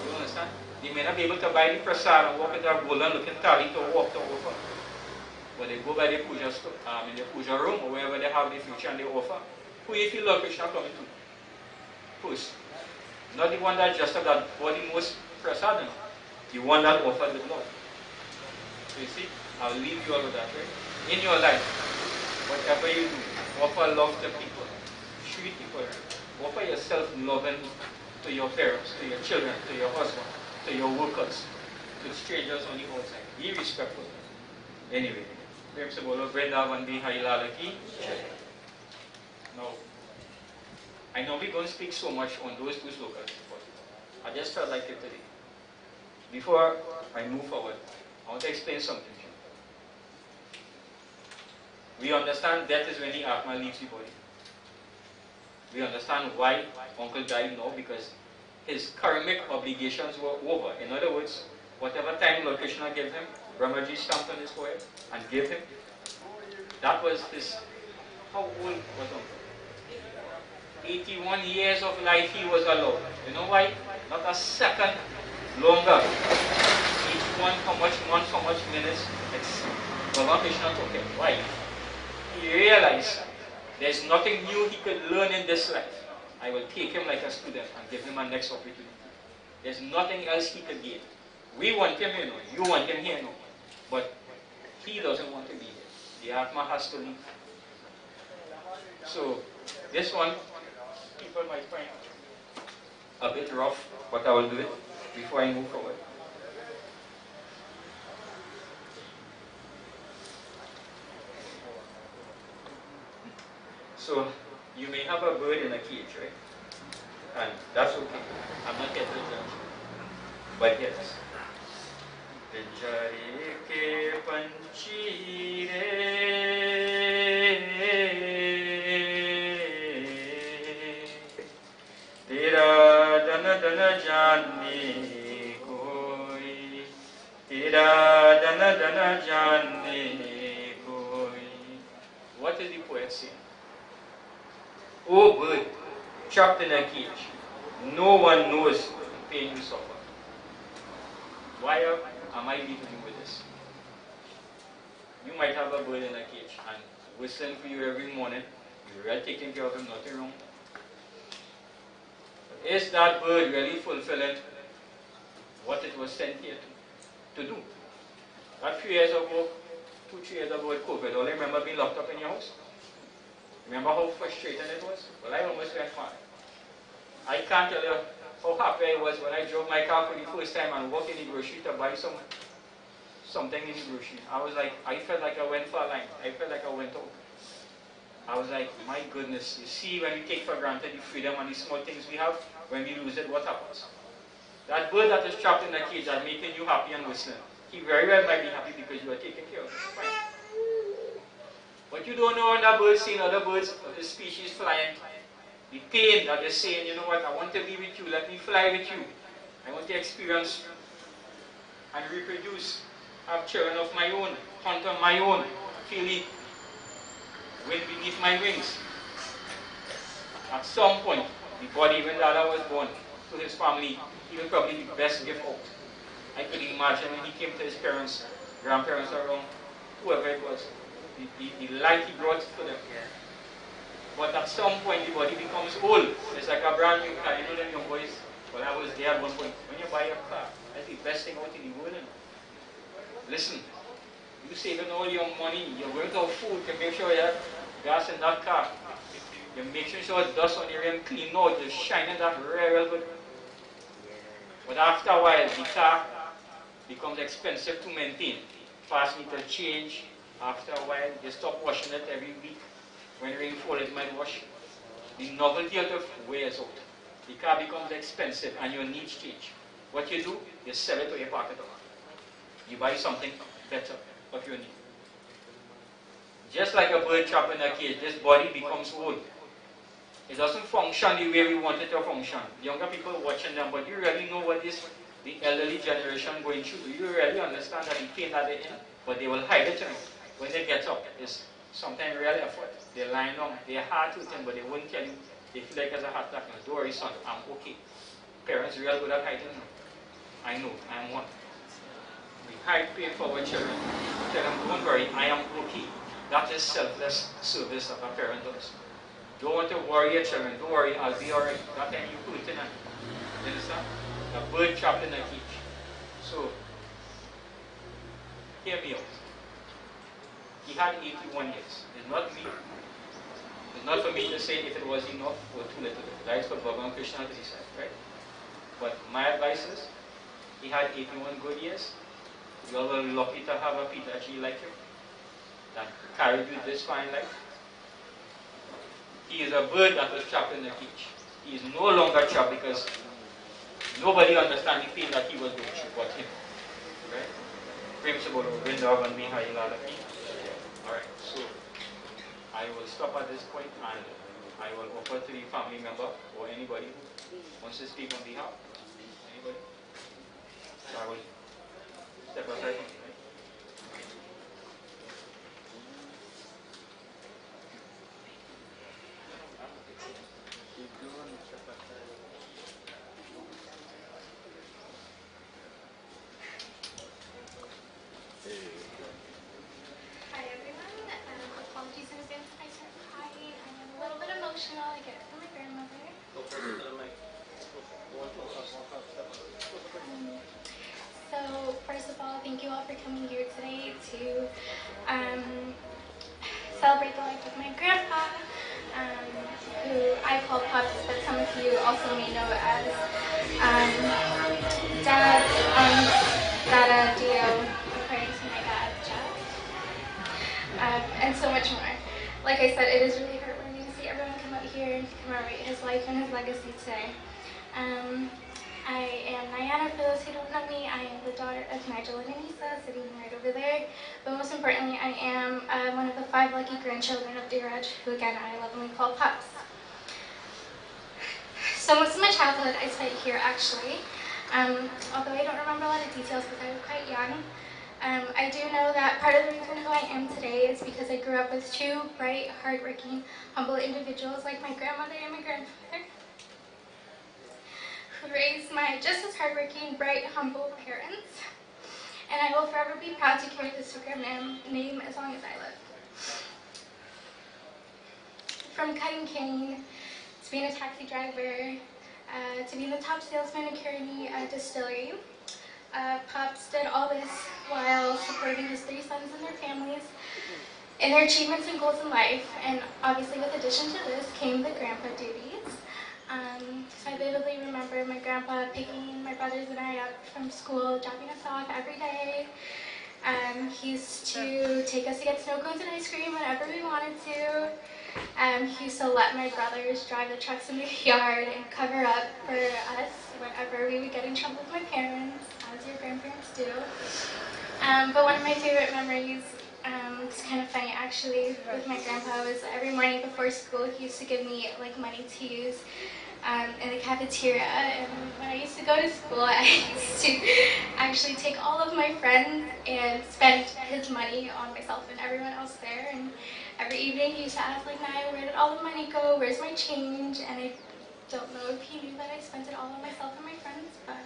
You understand? They may not be able to buy the prasad and walk with their golden looking tali to walk to offer. But they go by the puja in the puja room or wherever they have the future and they offer. Who you feel Lord Krishna coming to? First. Not the one that just have that body most prasadam. The one that offered with love. So you see, I'll leave you all with that, right? In your life, whatever you do, offer love to people. Treat people right. Offer yourself loving to your parents, to your children, to your husband, to your workers, to strangers on the outside. Be respectful. Anyway, Prem se bolo Vrindavan Bihari Lal ki. Now, I know we're going to speak so much on those two slokas, but I just felt like it today. Before I move forward, I want to explain something to you. We understand death is when the Atma leaves the body. We understand why Uncle died now, because his karmic obligations were over. In other words, whatever time Lord Krishna gave him, Brahmaji stamped on his forehead and gave him. That was his. How old was Uncle? 81 years of life he was allowed. You know why? Not a second longer. 81, how much months, how much minutes? Bhagavan Krishna took him. Why? He realized there's nothing new he could learn in this life. I will take him like a student and give him a next opportunity. There's nothing else he could gain. We want him here, you want him here, but he doesn't want to be here. The Atma has to leave. So, this one, people might find a bit rough, but I will do it before I move forward. So, you may have a bird in a cage, right? And that's okay. I'm not here to judge. But yes. Pinjare ke panchi re, tera dana dana janne koi, tera dana dana janne koi. What is the poet saying? Oh bird, trapped in a cage, no one knows the pain you suffer. Why am I leaving you with this? You might have a bird in a cage and whistling for you every morning. You're really taking care of him, nothing wrong. But is that bird really fulfilling what it was sent here to do? That few years ago, 2-3 years ago with COVID, all I remember being locked up in your house. Remember how frustrating it was? Well, I almost went mad. I can't tell you how happy I was when I drove my car for the first time and walked in the grocery to buy something in the grocery. I was like, I felt like I went for a line. I felt like I went out. I was like, my goodness, you see when we take for granted the freedom and the small things we have, when we lose it, what happens? That bird that is trapped in a cage are making you happy and whistling. He very well might be happy because you are taking care of him. Fine. But you don't know when that bird seeing other birds of the species flying. The pain that they're saying, you know what, I want to be with you, let me fly with you. I want to experience and reproduce, have children of my own, hunt on my own, feel the wind beneath my wings. At some point, the body, when Dada was born to his family, he was probably the best gift out. I could imagine when he came to his parents, grandparents around, whoever it was, the light he brought to them. But at some point the body becomes old. It's like a brand new car. You know them young boys? Well, I was there at one point. When you buy a car, that's the best thing out in the world. Listen, you saving all your money, you're going to have food to make sure you have gas in that car. You're making sure dust on your rim clean out, you're shining that real good. But after a while, the car becomes expensive to maintain. Fast meter change. After a while, you stop washing it every week. When rain falls, it might wash. The novelty of it wears out. The car becomes expensive and your needs change. What you do, you sell it or you park it up. You buy something better. of your knee. Just like a bird trapped in a cage, this body becomes old. It doesn't function the way we want it to function. Younger people watching them, but you really know what is the elderly generation going through. Do you really understand that the pain that they're in? But they will hide it. When they get up, it's sometimes really afoot. They're lying down, they're heart hurting, but they won't tell you. They feel like there's a heart attack. Don't worry, son, I'm okay. Parents really good at hiding. I know, I'm one. We hide pain for our children. Tell them, don't worry, I am okay. That is selfless service that a parent does. Don't want to worry your children. Don't worry, I'll be alright. That time you put it in. You understand? A bird trapped in a cage. So, hear me out. He had 81 years. It's not me. It's not for me to say if it was enough or too little. That is for Bhagavan Krishna to decide, right? But my advice is, he had 81 good years. You all were lucky to have a Pitaji like him that carried you this fine life. He is a bird that was trapped in a cage. He is no longer trapped because nobody understands the pain that he was going through but him. Right? Alright, so I will stop at this point and I will offer to the family member or anybody who wants to speak on behalf. Anybody? So I will step aside from you. Hi everyone. Apologies in advance if I start crying. I'm a little bit emotional. I get it from my grandmother. So first of all, thank you all for coming here today to celebrate the life of my grandpa, who I call Pops, but some of you also may know as Dad, Dada, Dio, according to my dad, Jeff, and so much more. Like I said, it is really heartwarming to see everyone come out here and commemorate his life and his legacy today. I am Nyana, for those who don't know me. I am the daughter of Nigel and Anissa, sitting right over there. But most importantly, I am one of the 5 lucky grandchildren of Deoraj, who again I lovingly call Pops. So most of my childhood I spent here actually, although I don't remember a lot of details because I was quite young. I do know that part of the reason who I am today is because I grew up with 2 bright, hardworking, humble individuals like my grandmother and my grandfather, who raised my just as hardworking, bright, humble parents. And I will forever be proud to carry the Sookram name as long as I live. From cutting cane, to being a taxi driver, to being the top salesman at Kearney Distillery, Pops did all this while supporting his 3 sons and their families in their achievements and goals in life. And obviously with addition to this came the grandpa duties. So I vividly remember my grandpa picking my brothers and I up from school, dropping us off every day. He used to take us to get snow cones and ice cream whenever we wanted to. He used to let my brothers drive the trucks in the yard and cover up for us whenever we would get in trouble with my parents, as your grandparents do. But one of my favorite memories, it's kind of funny actually, with my grandpa was every morning before school he used to give me like money to use in the cafeteria. And when I used to go to school, I used to actually take all of my friends and spend his money on myself and everyone else there. And every evening he used to ask like, Naya, where did all the money go? Where's my change? And I don't know if he knew that I spent it all on myself and my friends, but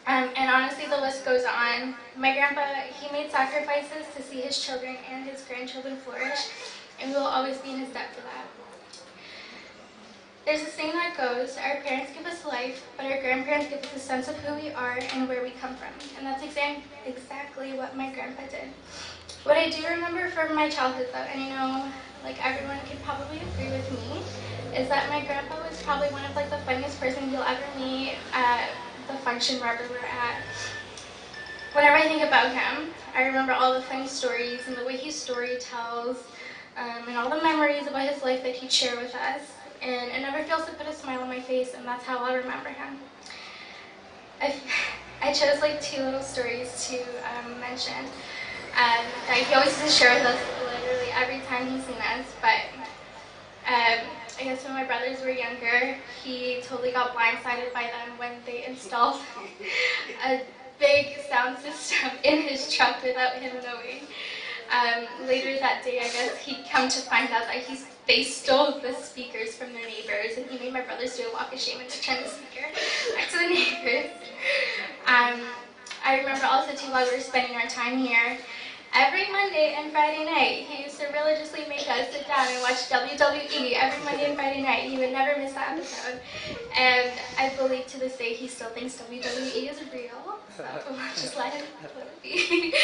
and honestly, the list goes on. My grandpa, he made sacrifices to see his children and his grandchildren flourish, and we will always be in his debt for that. There's a saying that goes, our parents give us life, but our grandparents give us a sense of who we are and where we come from. And that's exactly what my grandpa did. What I do remember from my childhood though, and like everyone can probably agree with me, is that my grandpa was probably one of like the funniest person you'll ever meet at the function wherever we're at. Whenever I think about him, I remember all the funny stories and the way he story tells, and all the memories about his life that he'd share with us. And it never fails to put a smile on my face, and that's how I'll remember him. I I chose like two little stories to mention that he always used to share with us literally every time he's seen us. But I guess when my brothers were younger, he totally got blindsided by them when they installed a big sound system in his truck without him knowing. Later that day, I guess he'd come to find out that they stole the speakers from their neighbors, and he made my brothers do a walk of shame and return the speaker back to the neighbors. I remember also too, while we were spending our time here, every Monday and Friday night, he used to religiously make us sit down and watch WWE every Monday and Friday night. He would never miss that episode. And I believe to this day he still thinks WWE is real. So just let it be.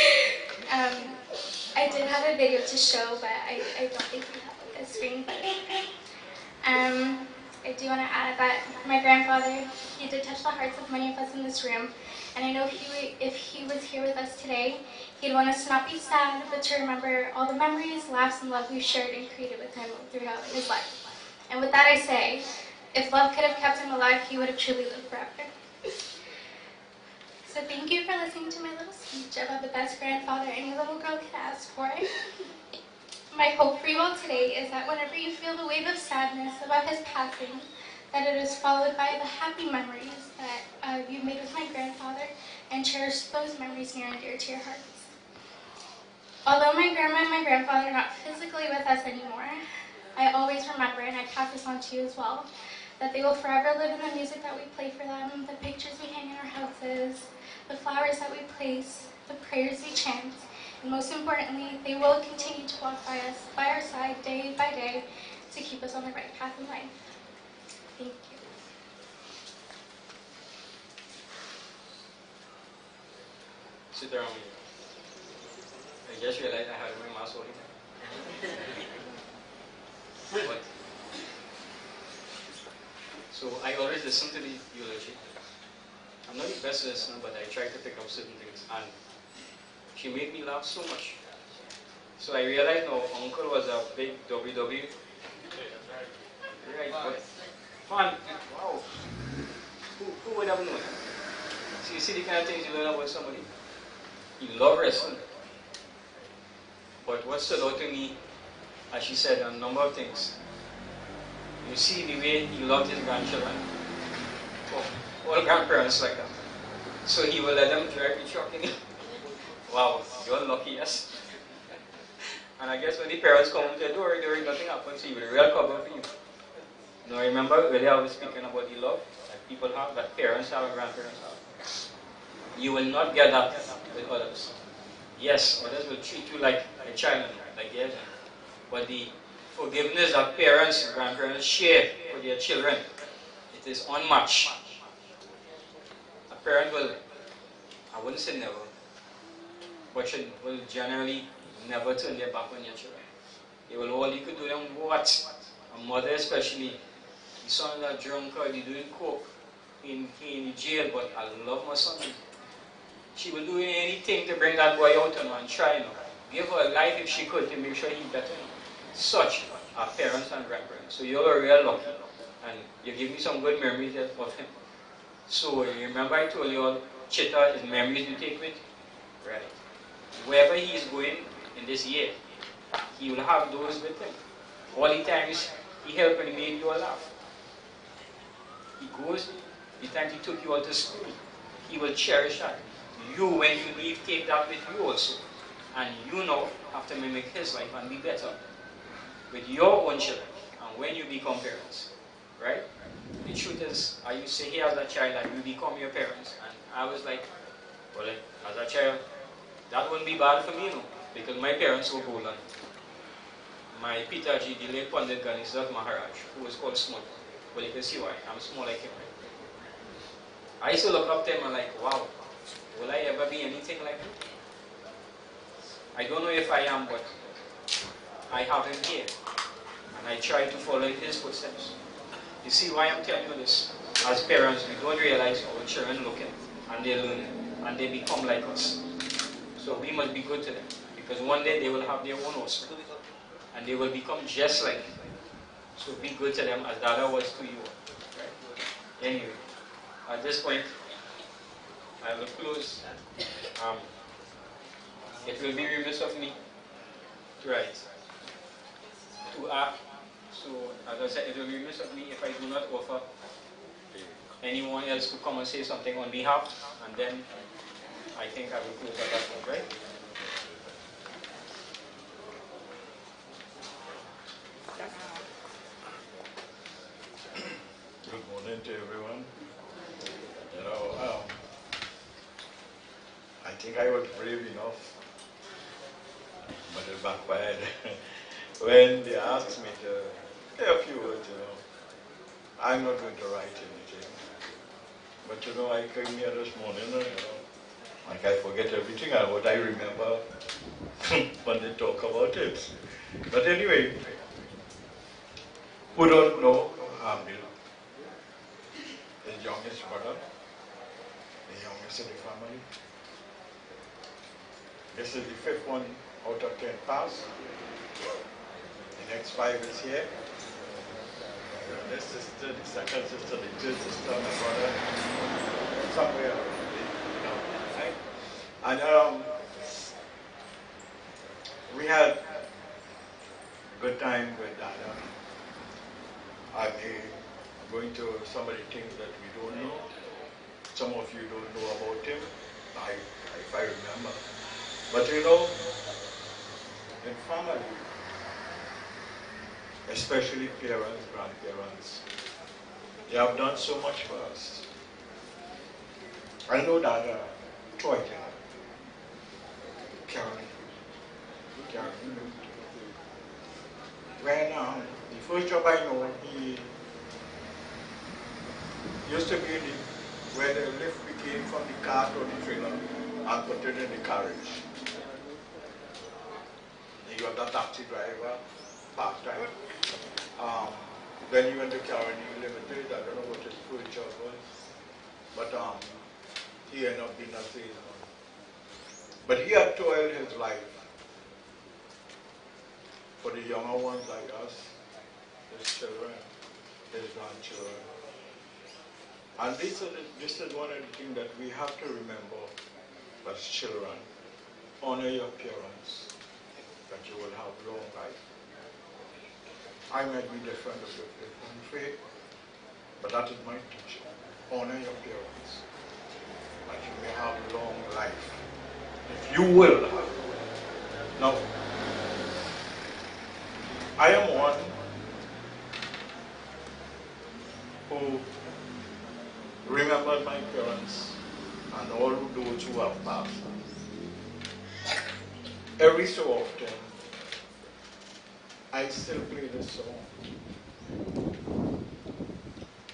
I did have a video to show, but I don't think we have like a screen. But I do want to add that my grandfather, he did touch the hearts of many of us in this room. And I know if he was here with us today, he'd want us to not be sad, but to remember all the memories, laughs, and love we shared and created with him throughout his life. And with that I say, if love could have kept him alive, he would have truly lived forever. So thank you for listening to my little speech about the best grandfather any little girl could ask for. My hope for you all today is that whenever you feel the wave of sadness about his passing, that it is followed by the happy memories that you made with my grandfather, and cherish those memories near and dear to your hearts. Although my grandma and my grandfather are not physically with us anymore, I always remember, and I pass this on to you as well, that they will forever live in the music that we play for them, the pictures we hang in our houses, the flowers that we place, the prayers we chant, and most importantly, they will continue to walk by us, by our side, day by day, to keep us on the right path in life. Thank you. Sit down here. I just realized I had my mask on. But, so I always listen to the eulogy. I'm not the best listener, but I try to pick up certain things. And she made me laugh so much. So I realized now Uncle was a big WWE. Right, but man, wow. Who would have known? So you see the kind of things you learn about somebody. You love wrestling. But what stood out to me, as she said, a number of things. You see the way he loved his grandchildren. Oh, all grandparents like that. So he will let them drive the truck in. Wow, you're lucky, yes. And I guess when the parents come to the door, nothing happens, so he will real cover for you. Now remember, earlier I was speaking about the love that people have, that parents have and grandparents have. You will not get that with others. Yes, others will treat you like a child, like theirs. But the forgiveness that parents and grandparents share for their children, it is unmatched. A parent will, I wouldn't say never, but will generally never turn their back on your children. They will all you could do them what? A mother especially, the son that drunk or they doing coke in jail, but I love my son. She will do anything to bring that boy out and try. Give her a life if she could to make sure he's better. Such are parents and grandparents. So you're real lucky. And you give me some good memories of him. So remember I told you all, Chitta is memories you take with? Right. Wherever he is going in this year, he will have those with him. All the times he helped and made you all laugh. He goes, the times he took you all to school, he will cherish that. You, when you leave, take that with you also. And you now have to mimic his life and be better with your own children and when you become parents. Right? The truth is, I used to say here as a child that you become your parents. And I was like, well, as a child, that wouldn't be bad for me, because my parents were golden. My Pitaji, the late Pandit Ganeshat Maharaj, who was called small. Well, you can see why. I'm small like him. I used to look up to him and like, wow, will I ever be anything like him? I don't know if I am, but I have him here. And I try to follow in his footsteps. You see why I'm telling you this? As parents, we don't realize our children looking, and they learn, and they become like us. So we must be good to them, because one day they will have their own also, and they will become just like you. So be good to them as Dada was to you. Right? Anyway, at this point, I will close. Um, it will be remiss of me, right, to act. So, as I said, it will be remiss of me if I do not offer anyone else to come and say something on behalf, and then I think I will close at that point, right? Good morning to everyone. You know, I think I was brave enough, but it backfired. When they asked me to say a few words, I'm not going to write anything. But I came here this morning, like I forget everything and what I remember when they talk about it. But anyway, who don't know, I'm the youngest brother, the youngest in the family. This is the fifth one out of 10 passed. The next 5 is here. This sister, the second sister, the third sister, my brother, somewhere, right? And we had a good time with Dada. I'm going to some of the things that we don't know. Some of you don't know about him, if I remember. But in family, especially parents, grandparents, they have done so much for us. I know that Troy, Karen, when the first job I know, he used to be where the lift became from the cart or the trailer and put it in the carriage. He was a taxi driver, part-time. Then he went to Caroni Limited. I don't know what his first job was, but he ended up being a salesman. But he had toiled his life for the younger ones like us, his children, his grandchildren. And this is one of the things that we have to remember as children. Honor your parents, that you will have long life. I might be different of different faith, but that is my teaching. Honor your parents, that you may have long life. If you will have. Now, I am one who remembers my parents and all those who have passed. Every so often, I still play this song.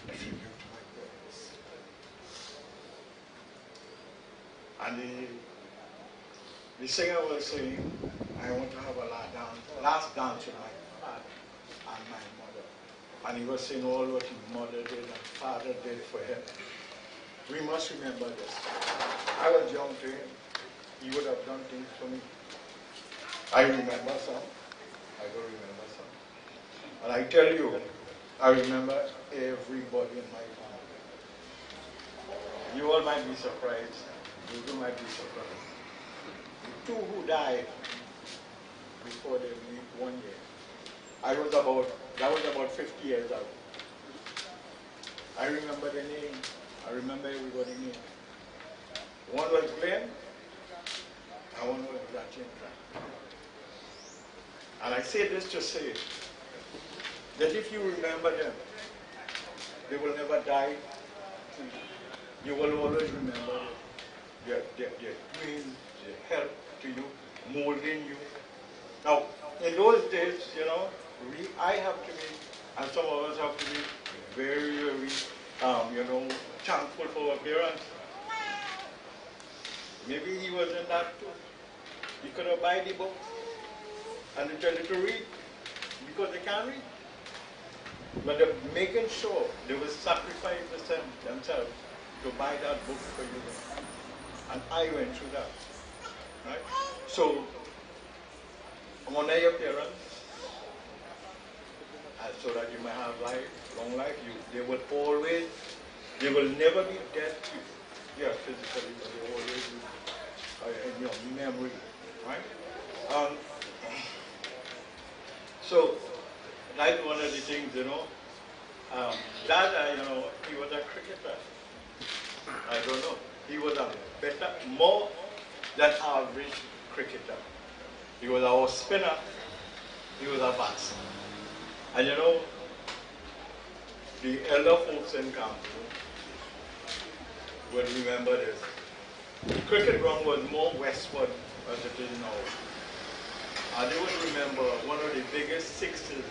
A tribute to my parents. And the singer was saying, I want to have a last dance with my father and my mother. And he was saying all what his mother did and father did for him. We must remember this. I was young to him. He would have done things for me. I remember some. I don't remember some. And I tell you, I remember everybody in my family. You all might be surprised. You might be surprised. The two who died before they lived 1 year. That was about 50 years ago. I remember the name. I remember everybody's name. One was Glenn, and one was Jacinta. And I say this to say that if you remember them, they will never die. You will always remember their doing, their help to you, molding you. Now, in those days, I have to be, and some of us have to be very, very, thankful for our parents. Maybe he was in that too. He could have buy the book and tell you to read because they can't read. But they're making sure they will sacrifice themselves to buy that book for you. And I went through that. Right? So, honor your parents, and so that you may have long life. They will never be dead to you. Yeah, physically, but they always in your memory, right? So that's one of the things, Dad, he was a cricketer. I don't know. He was a better, more than average cricketer. He was our spinner. He was a batsman. And the elder folks in Campbell would remember this. The cricket ground was more westward as it is now. And they would remember one of the biggest sixes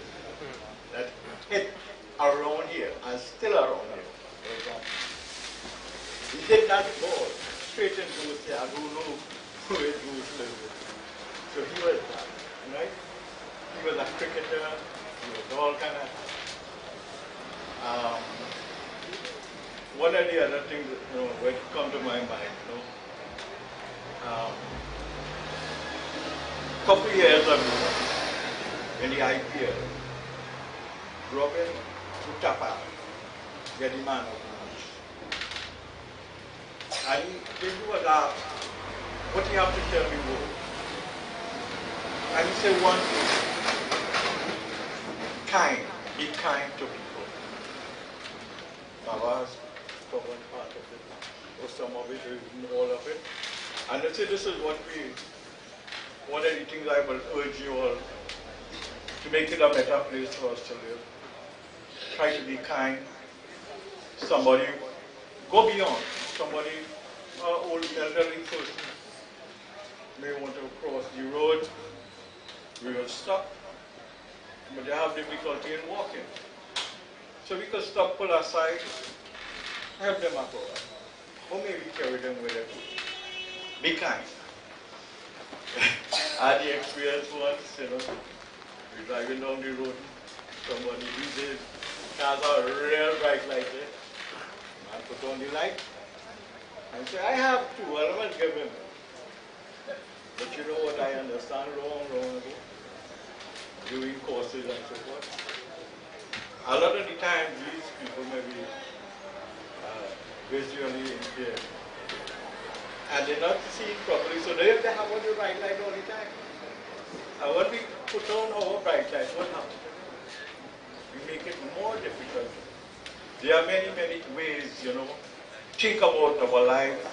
that hit around here and still around here. For example. He hit that ball straight into the sea. I don't know who it goes to. So he was that, right? He was a cricketer. He was all kind of. One of the other things that would come to my mind, couple of years ago in the IPL, Robin Utapa get the man of the match. And he was asked, what do you have to tell me more? And he said one thing, be kind to people. Now I've covered part of it, or some of it, or all of it. And I say this is one of the things I will urge you all to make it a better place for us to live. Try to be kind. Somebody, go beyond. Somebody, old elderly person may want to cross the road. We will stop, but they have difficulty in walking. So we could stop, pull aside, help them across. Or maybe carry them with us. Be kind. I had the experience once, we're driving down the road, somebody uses cars are real bright like this. I put on the light and say, I have two, well, I must give him. But you know what I understand long ago, doing courses and so forth. A lot of the time these people may be visually impaired. And they're not seeing properly, so they have to have on the bright light all the time. And when we put on our bright light, what happens? We make it more difficult. There are many, many ways, think about our lives,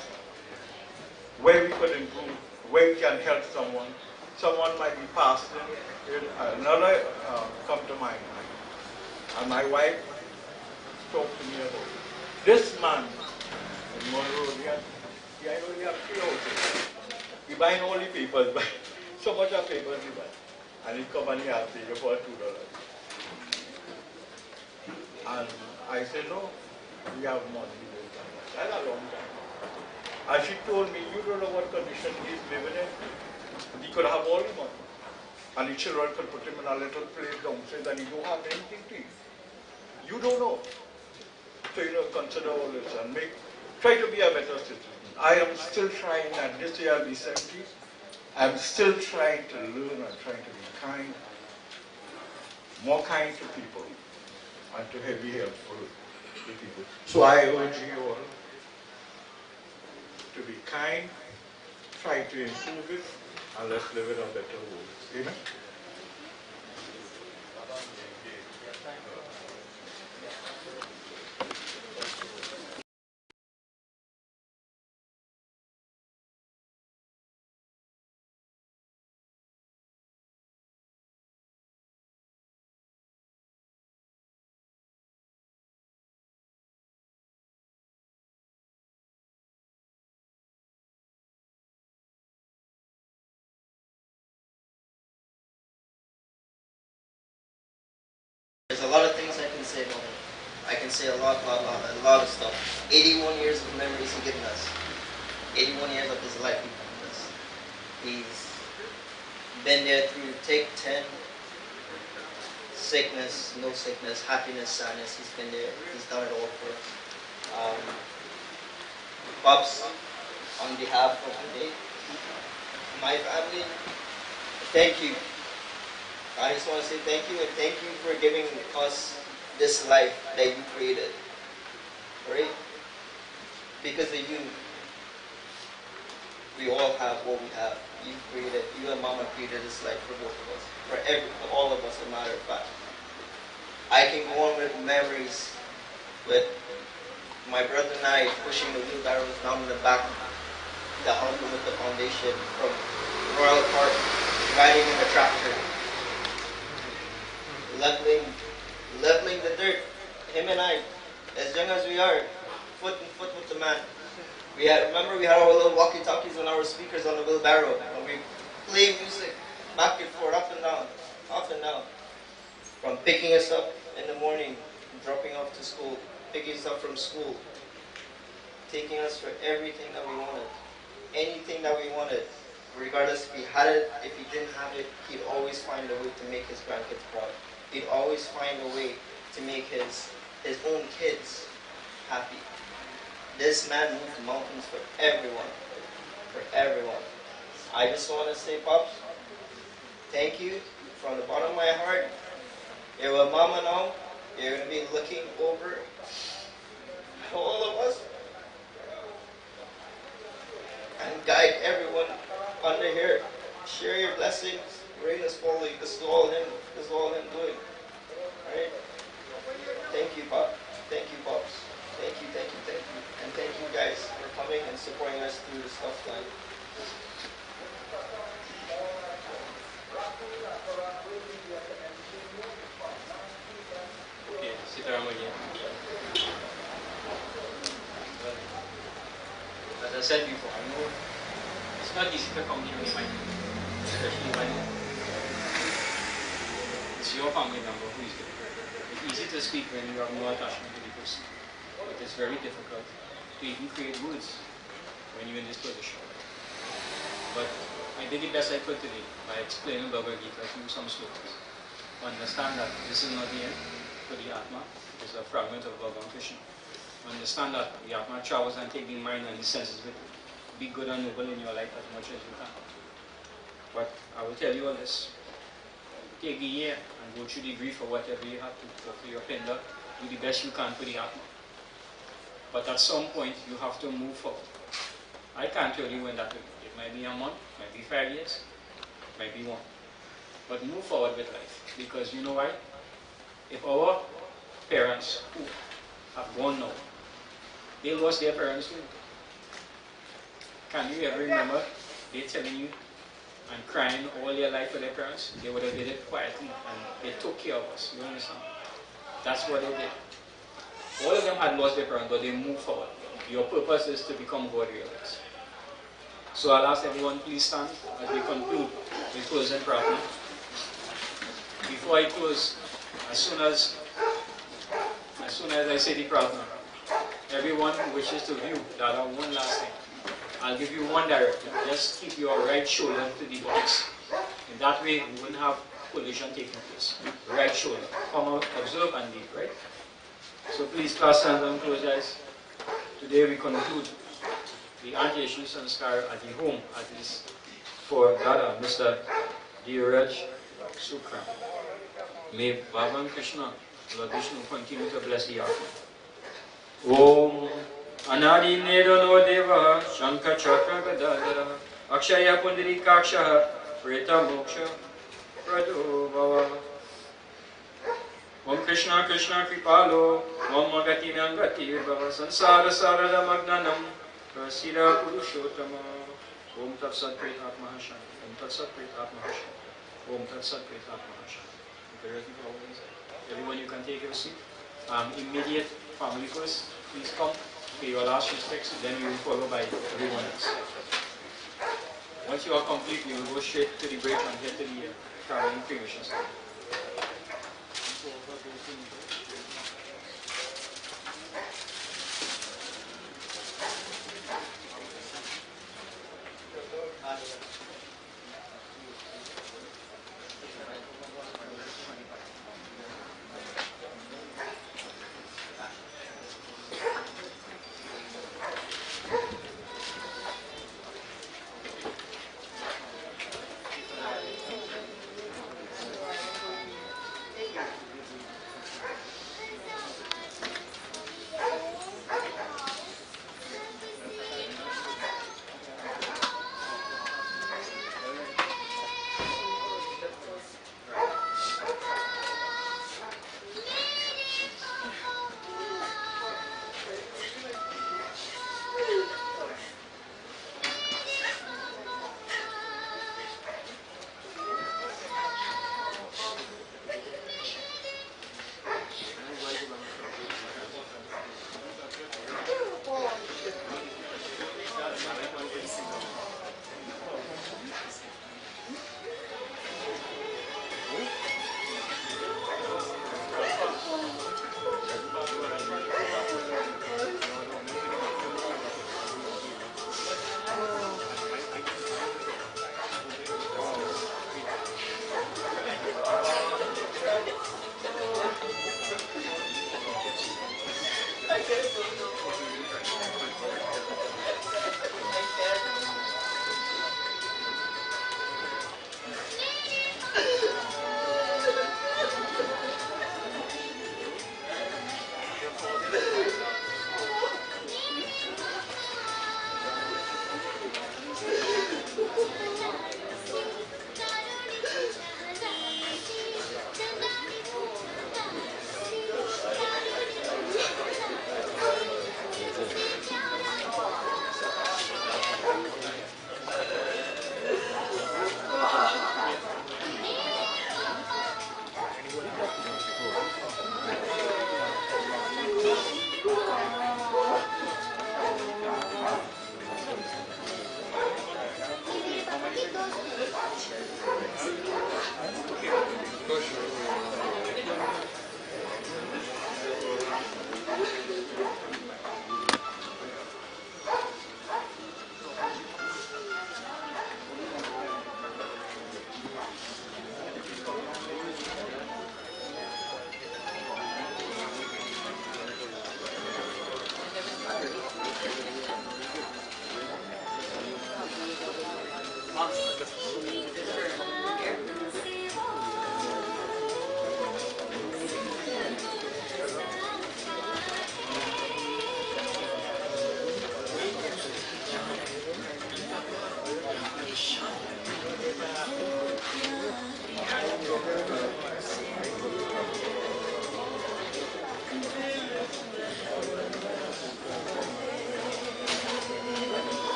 where we could improve, where we can help someone. Someone might be passing, another come to mind. And my wife talked to me about it. This man in Monrovia, I know he has 3 houses. He buys all the papers, but so much of papers he buys. And he come and he asks me for $2. And I said, no, we have money. That's a long time. And she told me, you don't know what condition he's living in. He could have all the money. And the children could put him in a little place downstairs and he don't have anything to eat. You don't know. So, consider all this and try to be a better citizen. I am still trying, and this year I'll be 70. I'm still trying to learn and trying to be kind, more kind to people, and to be helpful to people. So I urge you all to be kind, try to improve it, and let's live in a better world. Amen? There's a lot of things I can say about him. I can say a lot of stuff. 81 years of memories he's given us. 81 years of his life he's given us. He's been there through thick, thin, sickness, no sickness, happiness, sadness. He's been there. He's done it all for us. Pops, on behalf of my family, thank you. I just want to say thank you, and thank you for giving us this life that you created. Alright? Because of you, we all have what we have. You and Mama created this life for both of us, for all of us, as a matter of fact. I can go on with memories with my brother and I pushing the wheelbarrows down in the back, the helper with the foundation from Royal Park, riding in the tractor, leveling the dirt. Him and I, as young as we are, foot in foot with the man. Remember we had our little walkie-talkies and our speakers on the wheelbarrow, and we play music back and forth, up and down, up and down. From picking us up in the morning, dropping off to school, picking us up from school, taking us for everything that we wanted, anything that we wanted. Regardless if he had it, if he didn't have it, he'd always find a way to make his grandkids proud. He'd always find a way to make his own kids happy. This man moved mountains for everyone. For everyone. I just want to say, Pops, thank you from the bottom of my heart. You're with Mama now. You're going to be looking over all of us and guide everyone under here. Share your blessings. Rain is falling. This is all him. This is all him doing. Alright? Thank you, Pop. Thank you, Pops. Thank you, thank you, thank you. And thank you guys for coming and supporting us through this tough time. Okay, sit down again. Well, as I said before, I know it's not easy to come here with money, especially when it's your family member who is there. It's easy to speak when you have no attachment to the person, but it's very difficult to even create words when you're in this position. But I did the best I could today by explaining Bhagavad Gita through some slokas. Understand that this is not the end for the Atma, it is a fragment of Bhagavan Krishna. Understand that the Atma travels and take the mind and the senses with it. Be good and noble in your life as much as you can. But I will tell you all this. Take the year and go through the grief or whatever you have to go for your pinder. Do the best you can for the Atma. But at some point, you have to move forward. I can't tell you when that will be. It might be a month, might be 5 years, might be 1. But move forward with life. Because you know why? If our parents who have gone now, they lost their parents too. Can you ever remember they telling you and crying all their life for their parents? They would have did it quietly and they took care of us. You understand? That's what they did. All of them had lost their parents, but they moved forward. Your purpose is to become God realized. So I'll ask everyone, please stand as we conclude with closing prayer. Before I close, as soon as I say the prayer, everyone who wishes to view that one last thing, I'll give you one directive. Just keep your right shoulder to the box. In that way, you won't have collision taking place. Right shoulder. Come out, observe and leave, right? So please clasp hands and close your eyes. Today we conclude the anti-issue sanskar at the home at least for Dada, Mr. Deoraj Sookram. May Bhagavan Krishna, Lord Vishnu, continue to bless the Atma. Om Anadi Nedano Deva Shankha Chakra Gadadara Akshaya Pundari Kaksha Preta Moksha Prado Bhava. Om Krishna Krishna Kripalo Om Magati Nangati Bhava Sansara Sarada Magnanam Prasira Purushottama Om Tat Sat Pret Atmahashan Om Tat Sat Pret Atmahashan Om Tat Sat Pret Atmahashan. Everyone, you can take your seat. Immediate family first. Please come, pay your last respects, then you will follow by everyone else. Once you are complete, you will go straight to the break and head to the traveling cremation center.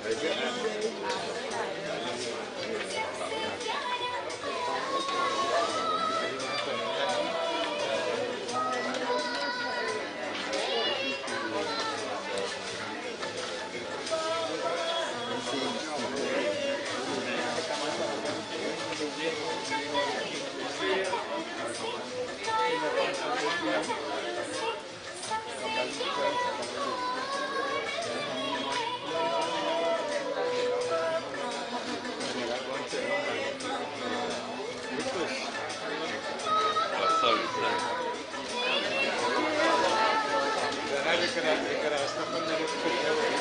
Deoraj, you could have stopped on the